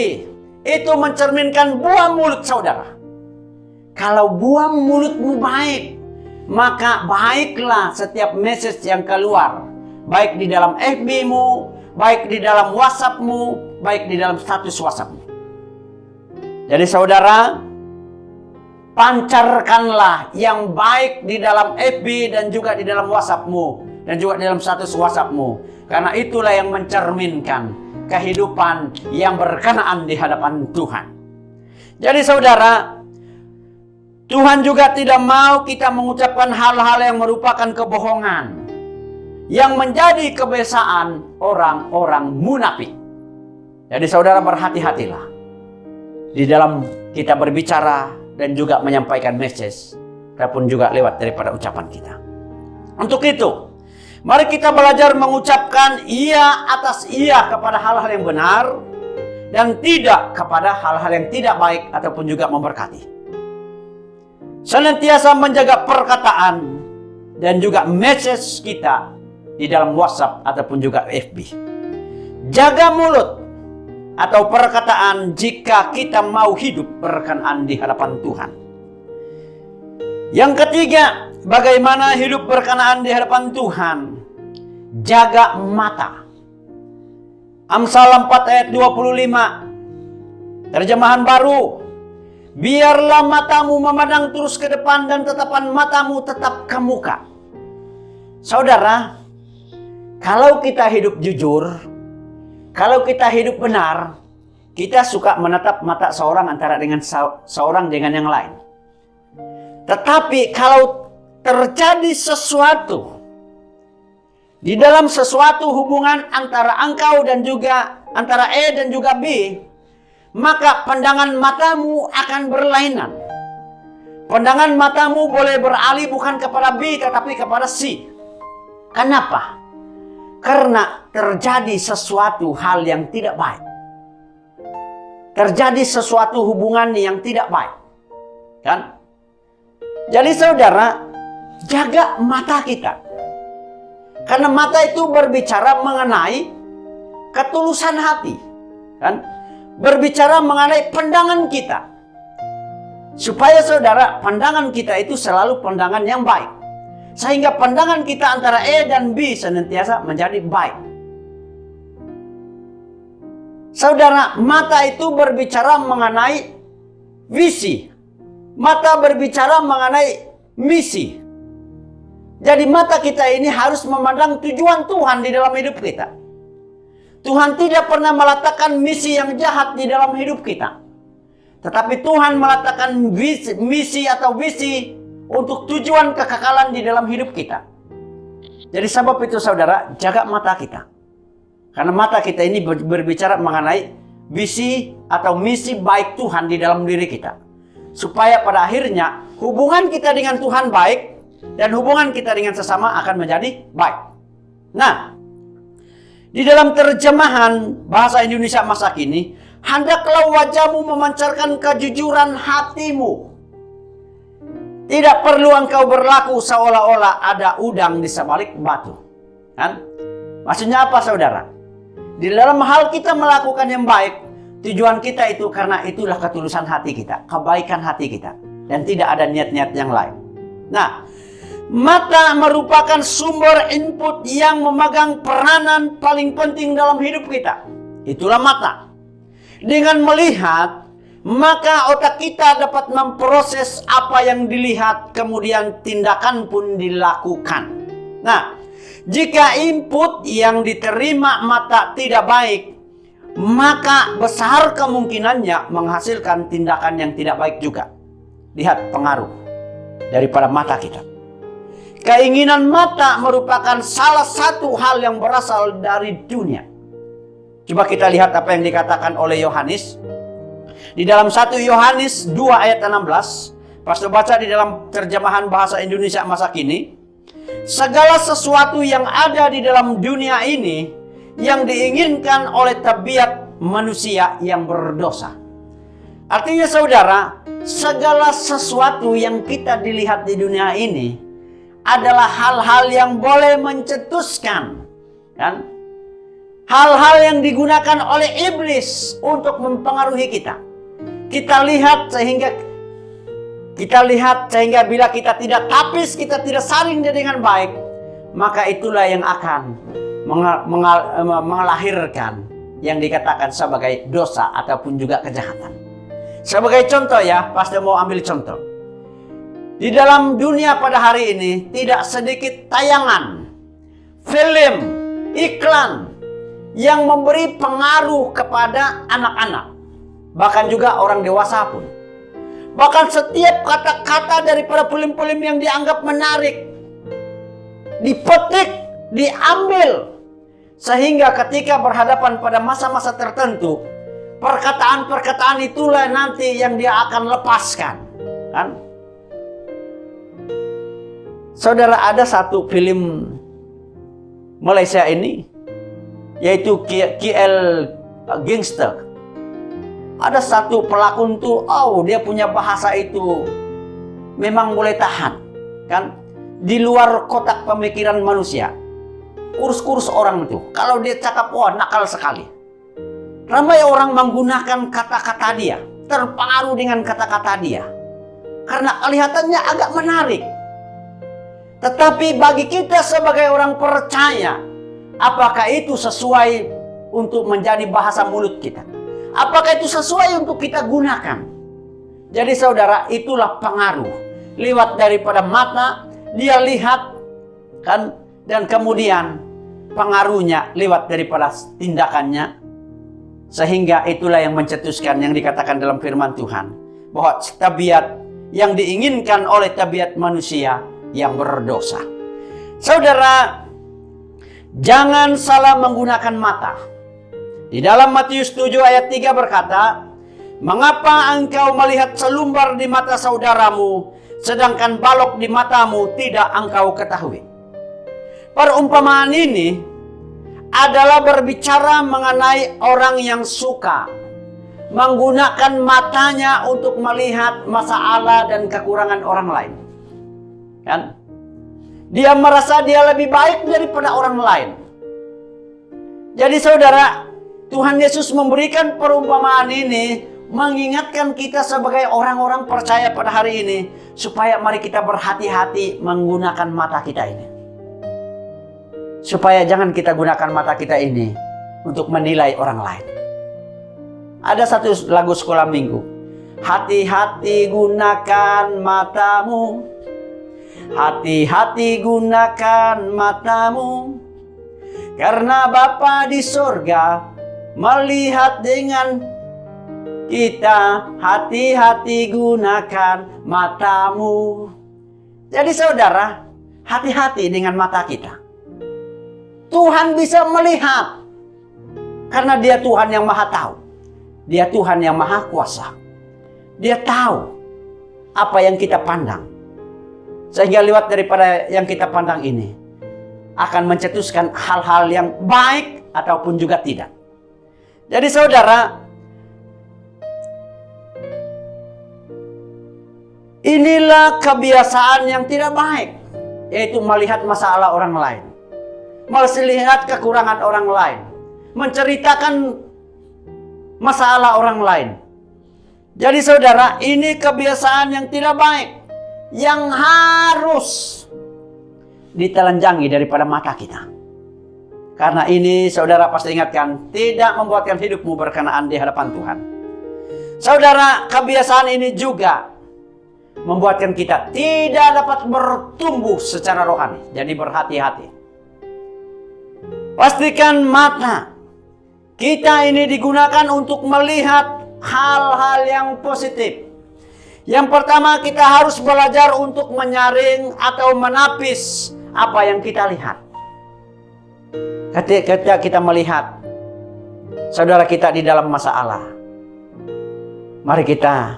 itu mencerminkan buah mulut saudara. Kalau buah mulutmu baik, maka baiklah setiap message yang keluar. Baik di dalam FB-mu, baik di dalam WhatsApp-mu, baik di dalam status WhatsApp-mu. Jadi saudara, pancarkanlah yang baik di dalam FB dan juga di dalam WhatsApp-mu. Dan juga di dalam status WhatsApp-mu. Karena itulah yang mencerminkan kehidupan yang berkenaan di hadapan Tuhan. Jadi saudara, Tuhan juga tidak mau kita mengucapkan hal-hal yang merupakan kebohongan, yang menjadi kebiasaan orang-orang munafik. Jadi saudara berhati-hatilah di dalam kita berbicara dan juga menyampaikan message, ataupun juga lewat daripada ucapan kita. Untuk itu, mari kita belajar mengucapkan iya atas iya kepada hal-hal yang benar dan tidak kepada hal-hal yang tidak baik ataupun juga memberkati. Senantiasa menjaga perkataan dan juga message kita di dalam WhatsApp ataupun juga FB. Jaga mulut atau perkataan jika kita mau hidup berkenaan di hadapan Tuhan. Yang ketiga, bagaimana hidup berkenaan di hadapan Tuhan? Jaga mata. Amsal 4 ayat 25. Terjemahan baru. Biarlah matamu memandang terus ke depan dan tatapan matamu tetap ke muka. Saudara, kalau kita hidup jujur, Kalau kita hidup benar, kita suka menatap mata seorang antara dengan seorang dengan yang lain. Tetapi kalau terjadi sesuatu di dalam sesuatu hubungan antara engkau dan juga antara A dan juga B, maka pandangan matamu akan berlainan. Pandangan matamu boleh beralih bukan kepada B tetapi kepada C. Kenapa? Karena terjadi sesuatu hal yang tidak baik. Terjadi sesuatu hubungan yang tidak baik. Kan? Jadi saudara, jaga mata kita. Karena mata itu berbicara mengenai ketulusan hati. Kan? Berbicara mengenai pandangan kita. Supaya saudara, pandangan kita itu selalu pandangan yang baik. Sehingga pandangan kita antara A dan B senantiasa menjadi baik. Saudara, mata itu berbicara mengenai visi. Mata berbicara mengenai misi. Jadi mata kita ini harus memandang tujuan Tuhan di dalam hidup kita. Tuhan tidak pernah meletakkan misi yang jahat di dalam hidup kita. Tetapi Tuhan meletakkan misi atau visi untuk tujuan kekekalan di dalam hidup kita. Jadi sebab itu saudara, jaga mata kita. Karena mata kita ini berbicara mengenai visi atau misi baik Tuhan di dalam diri kita. Supaya pada akhirnya hubungan kita dengan Tuhan baik dan hubungan kita dengan sesama akan menjadi baik. Nah, di dalam terjemahan bahasa Indonesia masa kini, hendaklah wajahmu memancarkan kejujuran hatimu. Tidak perlu engkau berlaku seolah-olah ada udang di sebalik batu. Kan? Maksudnya apa saudara? Di dalam hal kita melakukan yang baik, tujuan kita itu karena itulah ketulusan hati kita, kebaikan hati kita. Dan tidak ada niat-niat yang lain. Nah, mata merupakan sumber input yang memegang peranan paling penting dalam hidup kita. Itulah mata. Dengan melihat, maka otak kita dapat memproses apa yang dilihat, kemudian tindakan pun dilakukan. Nah, jika input yang diterima mata tidak baik, maka besar kemungkinannya menghasilkan tindakan yang tidak baik juga. Lihat pengaruh daripada mata kita. Keinginan mata merupakan salah satu hal yang berasal dari dunia. Coba kita lihat apa yang dikatakan oleh Yohanes. Di dalam 1 Yohanes 2 ayat 16. Pastor baca di dalam terjemahan bahasa Indonesia masa kini. Segala sesuatu yang ada di dalam dunia ini yang diinginkan oleh tabiat manusia yang berdosa. Artinya saudara, segala sesuatu yang kita dilihat di dunia ini adalah hal-hal yang boleh mencetuskan, kan? Hal-hal yang digunakan oleh iblis untuk mempengaruhi kita. Kita lihat sehingga bila kita tidak tapis, kita tidak saring dengan baik, maka itulah yang akan melahirkan yang dikatakan sebagai dosa ataupun juga kejahatan. Sebagai contoh ya, pasti mau ambil contoh. Di dalam dunia pada hari ini tidak sedikit tayangan, film, iklan yang memberi pengaruh kepada anak-anak, bahkan juga orang dewasa pun. Bahkan setiap kata-kata daripada film-film yang dianggap menarik dipetik, diambil, sehingga ketika berhadapan pada masa-masa tertentu, perkataan-perkataan itulah nanti yang dia akan lepaskan, kan? Saudara, ada satu film Malaysia ini, yaitu KL Gangster. Ada satu pelakon tuh, dia punya bahasa itu memang boleh tahan, kan? Di luar kotak pemikiran manusia. Kurus-kurus orang itu, kalau dia cakap, nakal sekali. Ramai orang menggunakan kata-kata dia, terpengaruh dengan kata-kata dia, karena kelihatannya agak menarik. Tetapi bagi kita sebagai orang percaya, apakah itu sesuai untuk menjadi bahasa mulut kita? Apakah itu sesuai untuk kita gunakan? Jadi saudara, itulah pengaruh. Lewat daripada mata, dia lihat, kan? Dan kemudian pengaruhnya lewat daripada tindakannya Sehingga itulah yang mencetuskan yang dikatakan dalam firman Tuhan, bahwa tabiat yang diinginkan oleh tabiat manusia yang berdosa. Saudara, jangan salah menggunakan mata. Di dalam Matius 7 ayat 3 berkata, "Mengapa engkau melihat selumbar di mata saudaramu, sedangkan balok di matamu tidak engkau ketahui?" Perumpamaan ini adalah berbicara mengenai orang yang suka menggunakan matanya untuk melihat masalah dan kekurangan orang lain. Kan? Dia merasa dia lebih baik daripada orang lain. Jadi saudara, Tuhan Yesus memberikan perumpamaan ini mengingatkan kita sebagai orang-orang percaya pada hari ini, supaya mari kita berhati-hati menggunakan mata kita ini. Supaya jangan kita gunakan mata kita ini untuk menilai orang lain. Ada satu lagu sekolah minggu. Hati-hati gunakan matamu. Hati-hati gunakan matamu. Karena Bapa di sorga melihat dengan kita. Hati-hati gunakan matamu. Jadi saudara, hati-hati dengan mata kita. Tuhan bisa melihat. Karena dia Tuhan yang maha tahu. Dia Tuhan yang maha kuasa. Dia tahu apa yang kita pandang. Sehingga lewat daripada yang kita pandang ini akan mencetuskan hal-hal yang baik ataupun juga tidak. Jadi saudara, inilah kebiasaan yang tidak baik, yaitu melihat masalah orang lain, melihat kekurangan orang lain, menceritakan masalah orang lain. Jadi saudara, ini kebiasaan yang tidak baik, yang harus ditelanjangi daripada mata kita. Karena ini saudara pasti ingatkan, tidak membuatkan hidupmu berkenaan di hadapan Tuhan. Saudara, kebiasaan ini juga membuatkan kita tidak dapat bertumbuh secara rohani. Jadi berhati-hati. Pastikan mata kita ini digunakan untuk melihat hal-hal yang positif. Yang pertama, kita harus belajar untuk menyaring atau menapis apa yang kita lihat. Ketika kita melihat saudara kita di dalam masalah, mari kita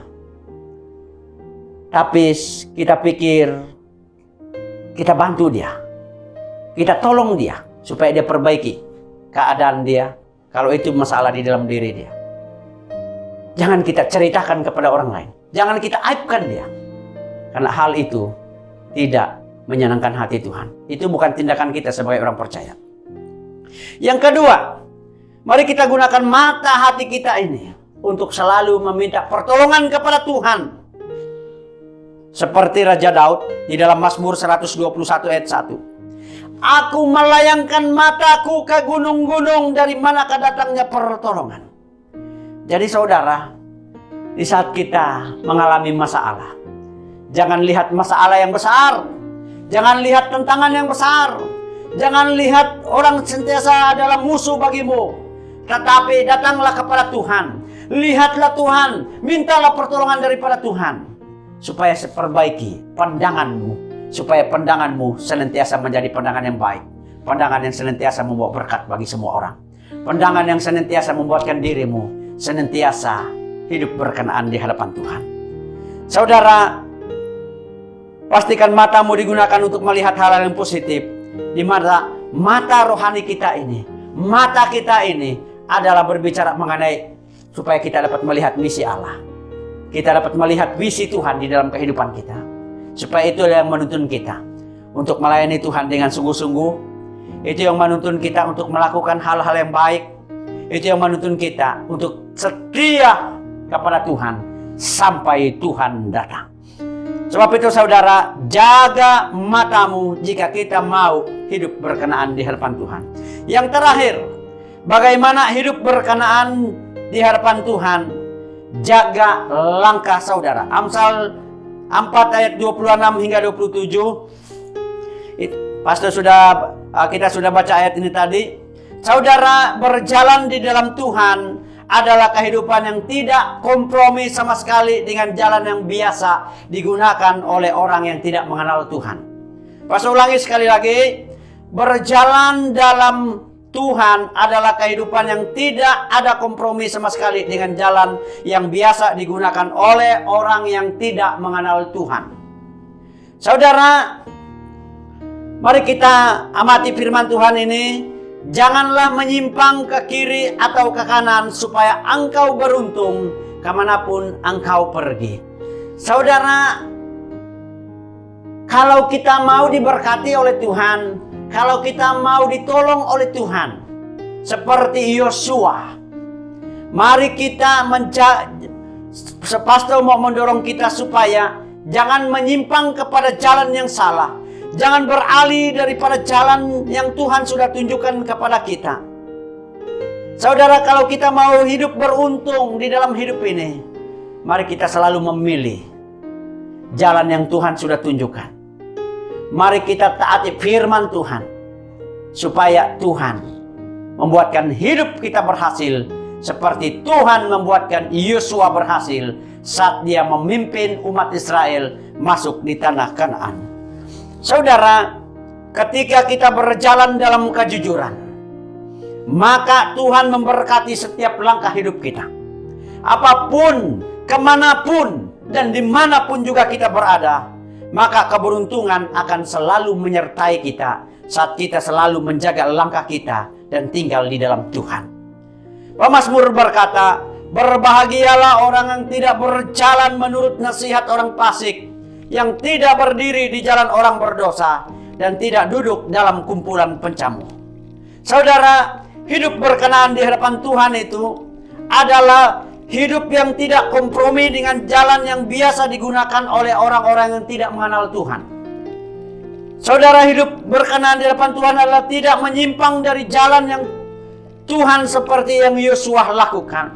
tapis, kita pikir, kita bantu dia, kita tolong dia supaya dia perbaiki keadaan dia. Kalau itu masalah di dalam diri dia, jangan kita ceritakan kepada orang lain. Jangan kita aibkan dia. Karena hal itu tidak menyenangkan hati Tuhan. Itu bukan tindakan kita sebagai orang percaya. Yang kedua, mari kita gunakan mata hati kita ini untuk selalu meminta pertolongan kepada Tuhan. Seperti Raja Daud di dalam Mazmur 121 ayat 1. Aku melayangkan mataku ke gunung-gunung, dari manakah datangnya pertolongan. Jadi saudara, di saat kita mengalami masalah, jangan lihat masalah yang besar, jangan lihat tantangan yang besar, jangan lihat orang sentiasa adalah musuh bagimu, tetapi datanglah kepada Tuhan, lihatlah Tuhan, mintalah pertolongan daripada Tuhan, supaya seperbaiki pandanganmu, supaya pandanganmu senantiasa menjadi pandangan yang baik, pandangan yang senantiasa membawa berkat bagi semua orang, pandangan yang senantiasa membuatkan dirimu senantiasa hidup berkenaan di hadapan Tuhan. Saudara, pastikan matamu digunakan untuk melihat hal-hal yang positif. Di mana mata rohani kita ini, mata kita ini adalah berbicara mengenai supaya kita dapat melihat misi Allah. Kita dapat melihat visi Tuhan di dalam kehidupan kita. Supaya itu yang menuntun kita untuk melayani Tuhan dengan sungguh-sungguh. Itu yang menuntun kita untuk melakukan hal-hal yang baik. Itu yang menuntun kita untuk setia kepada Tuhan sampai Tuhan datang. Sebab itu saudara, jaga matamu jika kita mau hidup berkenaan di hadapan Tuhan. Yang terakhir, bagaimana hidup berkenaan di hadapan Tuhan? Jaga langkah saudara. Amsal 4 ayat 26 hingga 27. Kita sudah baca ayat ini tadi. Saudara, berjalan di dalam Tuhan adalah kehidupan yang tidak kompromi sama sekali dengan jalan yang biasa digunakan oleh orang yang tidak mengenal Tuhan. Pastor ulangi sekali lagi, berjalan dalam Tuhan adalah kehidupan yang tidak ada kompromi sama sekali dengan jalan yang biasa digunakan oleh orang yang tidak mengenal Tuhan. Saudara, mari kita amati firman Tuhan ini. Janganlah menyimpang ke kiri atau ke kanan supaya engkau beruntung kemanapun engkau pergi. Saudara, kalau kita mau diberkati oleh Tuhan, kalau kita mau ditolong oleh Tuhan, seperti Yosua, mari kita Pastor mau mendorong kita supaya jangan menyimpang kepada jalan yang salah. Jangan beralih daripada jalan yang Tuhan sudah tunjukkan kepada kita. Saudara, kalau kita mau hidup beruntung di dalam hidup ini, mari kita selalu memilih jalan yang Tuhan sudah tunjukkan. Mari kita taati firman Tuhan, supaya Tuhan membuatkan hidup kita berhasil, seperti Tuhan membuatkan Yosua berhasil saat dia memimpin umat Israel masuk di tanah Kanaan. Saudara, ketika kita berjalan dalam kejujuran, maka Tuhan memberkati setiap langkah hidup kita. Apapun, kemanapun, dan dimanapun juga kita berada, maka keberuntungan akan selalu menyertai kita saat kita selalu menjaga langkah kita dan tinggal di dalam Tuhan. Pemazmur berkata, berbahagialah orang yang tidak berjalan menurut nasihat orang fasik, yang tidak berdiri di jalan orang berdosa, dan tidak duduk dalam kumpulan pencamuk. Saudara, hidup berkenaan di hadapan Tuhan itu adalah hidup yang tidak kompromi dengan jalan yang biasa digunakan oleh orang-orang yang tidak mengenal Tuhan. Saudara, hidup berkenaan di hadapan Tuhan adalah tidak menyimpang dari jalan yang Tuhan seperti yang Yosua lakukan.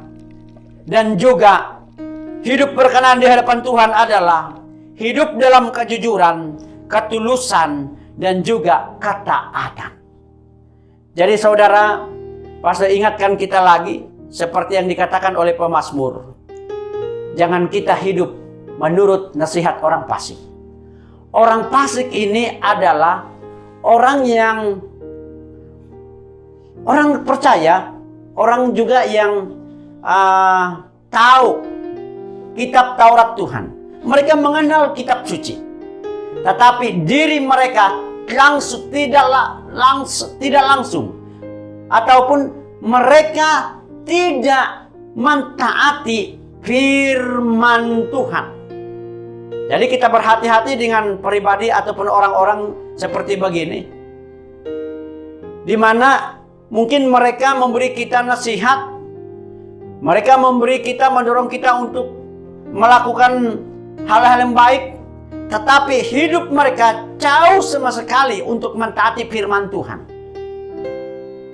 Dan juga hidup berkenaan di hadapan Tuhan adalah hidup dalam kejujuran, ketulusan, dan juga ketaatan. Jadi saudara, Pastor ingatkan kita lagi, seperti yang dikatakan oleh pemazmur, jangan kita hidup menurut nasihat orang fasik. Orang fasik ini adalah orang yang orang percaya, orang juga yang tahu kitab Taurat Tuhan. Mereka mengenal kitab suci, tetapi diri mereka tidak langsung, ataupun mereka tidak mentaati firman Tuhan. Jadi kita berhati-hati dengan pribadi ataupun orang-orang seperti begini, di mana mungkin mereka memberi kita nasihat, mereka mendorong kita untuk melakukan hal-hal yang baik, tetapi hidup mereka jauh sama sekali untuk mentaati firman Tuhan.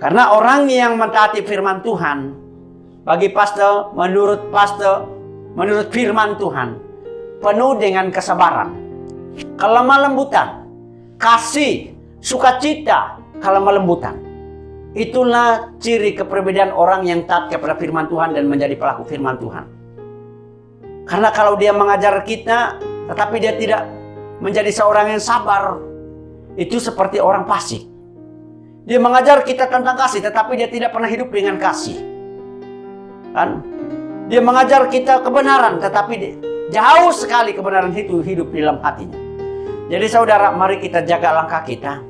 Karena orang yang mentaati firman Tuhan, bagi pastor, menurut firman Tuhan, penuh dengan kesabaran, kelemah lembutan, kasih, sukacita, kelemah lembutan. Itulah ciri kepribadian orang yang taat kepada firman Tuhan dan menjadi pelaku firman Tuhan. Karena kalau dia mengajar kita, tetapi dia tidak menjadi seorang yang sabar, itu seperti orang fasik. Dia mengajar kita tentang kasih, tetapi dia tidak pernah hidup dengan kasih. Kan? Dia mengajar kita kebenaran, tetapi jauh sekali kebenaran itu hidup di dalam hatinya. Jadi saudara, mari kita jaga langkah kita.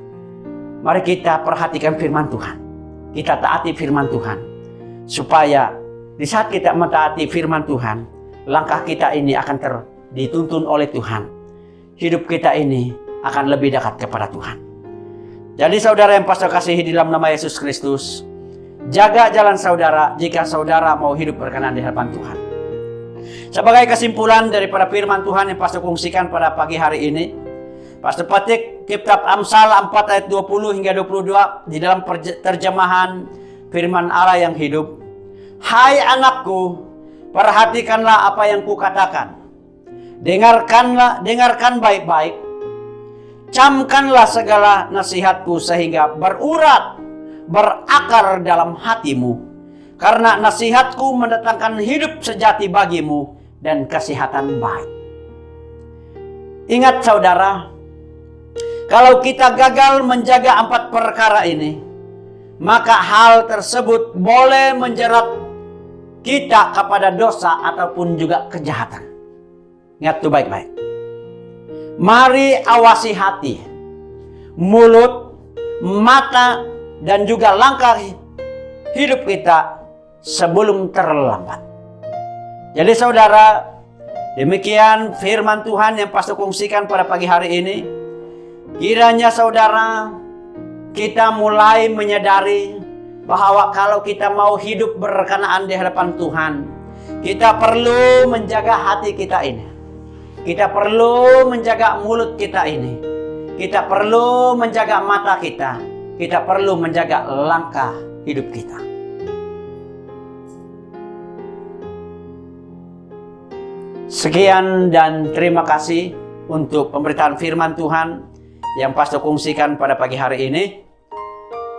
Mari kita perhatikan firman Tuhan. Kita taati firman Tuhan. Supaya di saat kita mentaati firman Tuhan, langkah kita ini akan dituntun oleh Tuhan. Hidup kita ini akan lebih dekat kepada Tuhan. Jadi saudara yang pastor kasihi di dalam nama Yesus Kristus, jaga jalan saudara jika saudara mau hidup berkenan di hadapan Tuhan. Sebagai kesimpulan daripada firman Tuhan yang pastor kongsikan pada pagi hari ini, pastor petik kitab Amsal 4 ayat 20 hingga 22 di dalam terjemahan firman Allah yang hidup. Hai anakku, perhatikanlah apa yang kukatakan. Dengarkan baik-baik. Camkanlah segala nasihatku sehingga berurat, berakar dalam hatimu. Karena nasihatku mendatangkan hidup sejati bagimu dan kesehatan baik. Ingat saudara, kalau kita gagal menjaga 4 perkara ini, maka hal tersebut boleh menjerat kita kepada dosa ataupun juga kejahatan. Ingat itu baik-baik. Mari awasi hati, mulut, mata, dan juga langkah hidup kita sebelum terlambat. Jadi saudara, demikian firman Tuhan yang pastor kongsikan pada pagi hari ini. Kiranya saudara, kita mulai menyadari bahwa kalau kita mau hidup berkenaan di hadapan Tuhan, kita perlu menjaga hati kita ini. Kita perlu menjaga mulut kita ini. Kita perlu menjaga mata kita. Kita perlu menjaga langkah hidup kita. Sekian dan terima kasih untuk pemberitaan firman Tuhan yang pastor kongsikan pada pagi hari ini.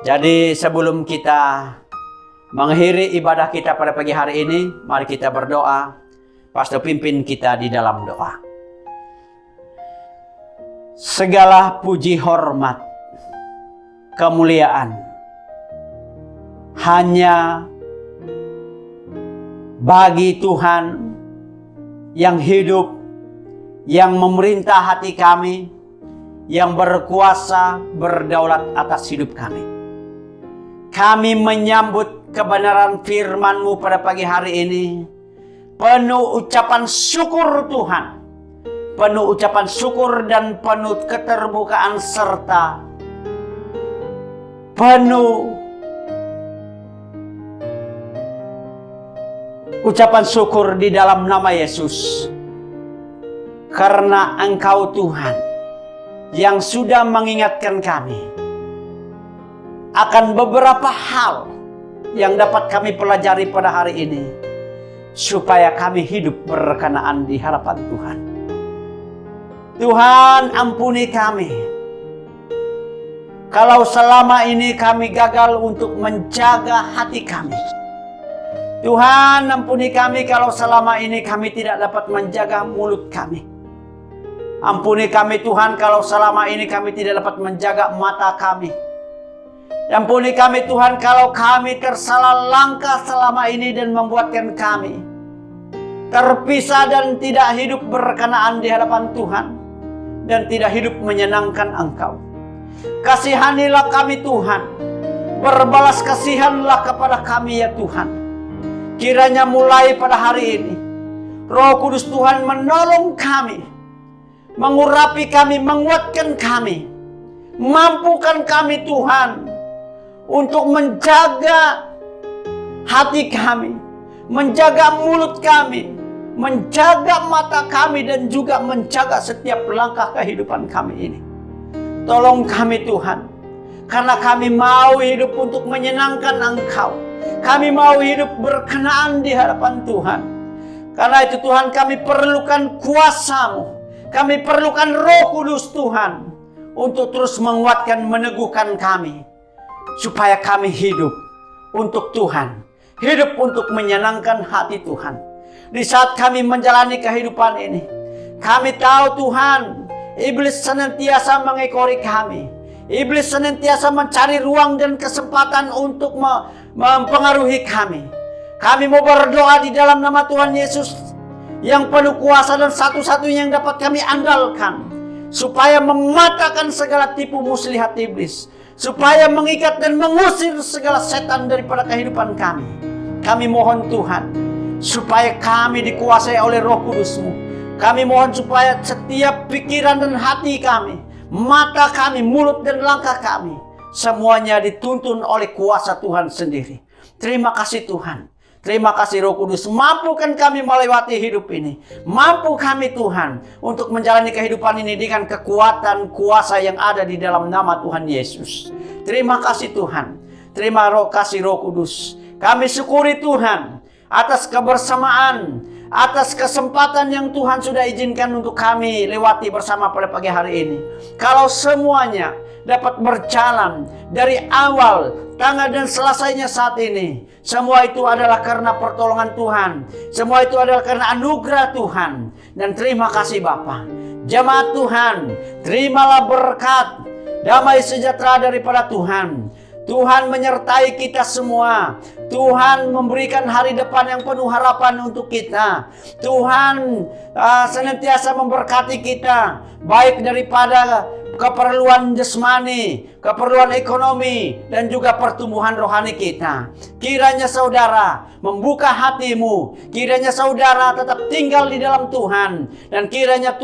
Jadi sebelum kita mengakhiri ibadah kita pada pagi hari ini, mari kita berdoa. Pastor pimpin kita di dalam doa. Segala puji hormat, kemuliaan hanya bagi Tuhan yang hidup, yang memerintah hati kami, yang berkuasa berdaulat atas hidup kami. Kami menyambut kebenaran firman-Mu pada pagi hari ini penuh ucapan syukur Tuhan, penuh ucapan syukur dan penuh keterbukaan serta penuh ucapan syukur di dalam nama Yesus. Karena Engkau Tuhan yang sudah mengingatkan kami akan beberapa hal yang dapat kami pelajari pada hari ini, supaya kami hidup berkenaan di hadapan Tuhan. Tuhan, ampuni kami kalau selama ini kami gagal untuk menjaga hati kami. Tuhan, ampuni kami kalau selama ini kami tidak dapat menjaga mulut kami. Ampuni kami Tuhan kalau selama ini kami tidak dapat menjaga mata kami. Ampuni kami Tuhan kalau kami tersalah langkah selama ini dan membuatkan kami terpisah dan tidak hidup berkenaan di hadapan Tuhan dan tidak hidup menyenangkan Engkau. Kasihanilah kami Tuhan, berbalas kasihanlah kepada kami ya Tuhan. Kiranya mulai pada hari ini Roh Kudus Tuhan menolong kami, mengurapi kami, menguatkan kami, mampukan kami Tuhan untuk menjaga hati kami, menjaga mulut kami, menjaga mata kami, dan juga menjaga setiap langkah kehidupan kami ini. Tolong kami Tuhan, karena kami mau hidup untuk menyenangkan Engkau. Kami mau hidup berkenaan di hadapan Tuhan. Karena itu Tuhan, kami perlukan kuasa-Mu. Kami perlukan Roh Kudus Tuhan untuk terus menguatkan, meneguhkan kami, supaya kami hidup untuk Tuhan, hidup untuk menyenangkan hati Tuhan. Di saat kami menjalani kehidupan ini, kami tahu Tuhan, iblis senantiasa mengekori kami. Iblis senantiasa mencari ruang dan kesempatan untuk mempengaruhi kami. Kami mau berdoa di dalam nama Tuhan Yesus yang penuh kuasa dan satu-satunya yang dapat kami andalkan, supaya mematahkan segala tipu muslihat iblis, supaya mengikat dan mengusir segala setan daripada kehidupan kami. Kami mohon Tuhan, supaya kami dikuasai oleh Roh Kudus-Mu. Kami mohon supaya setiap pikiran dan hati kami, mata kami, mulut dan langkah kami, semuanya dituntun oleh kuasa Tuhan sendiri. Terima kasih Tuhan. Terima kasih Roh Kudus, mampukan kami melewati hidup ini. Mampu kami Tuhan untuk menjalani kehidupan ini dengan kekuatan kuasa yang ada di dalam nama Tuhan Yesus. Terima kasih Tuhan. Terima kasih Roh Kudus. Kami syukuri Tuhan atas kebersamaan atas kesempatan yang Tuhan sudah izinkan untuk kami lewati bersama pada pagi hari ini. Kalau semuanya dapat berjalan dari awal, tengah dan selesainya saat ini, semua itu adalah karena pertolongan Tuhan. Semua itu adalah karena anugerah Tuhan. Dan terima kasih Bapa. Jemaat Tuhan, terimalah berkat, damai sejahtera daripada Tuhan. Tuhan menyertai kita semua. Tuhan memberikan hari depan yang penuh harapan untuk kita. Tuhan senantiasa memberkati kita, baik daripada keperluan jasmani, keperluan ekonomi, dan juga pertumbuhan rohani kita. Kiranya saudara membuka hatimu, kiranya saudara tetap tinggal di dalam Tuhan, dan kiranya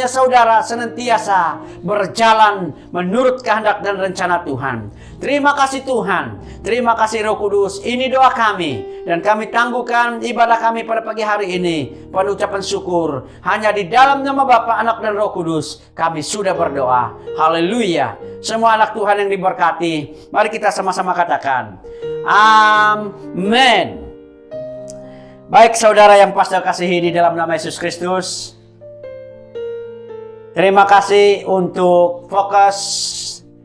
saudara senantiasa berjalan menurut kehendak dan rencana Tuhan. Terima kasih Tuhan, terima kasih Roh Kudus. Ini doa kami, dan kami tangguhkan ibadah kami pada pagi hari ini penuh ucapan syukur. Hanya di dalam nama Bapa, Anak, dan Roh Kudus kami sudah berdoa. Haleluya. Semua anak Tuhan yang diberkati, mari kita sama-sama katakan amin. Baik saudara yang pastor kasihi di dalam nama Yesus Kristus, terima kasih untuk fokus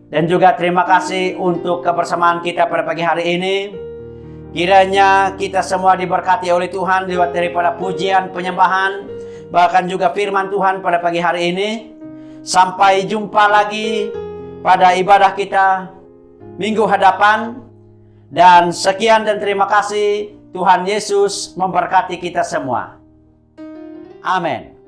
dan juga terima kasih untuk kebersamaan kita pada pagi hari ini. Kiranya kita semua diberkati oleh Tuhan lewat daripada pujian, penyembahan, bahkan juga firman Tuhan pada pagi hari ini. Sampai jumpa lagi pada ibadah kita minggu hadapan. Dan sekian dan terima kasih. Tuhan Yesus memberkati kita semua. Amin.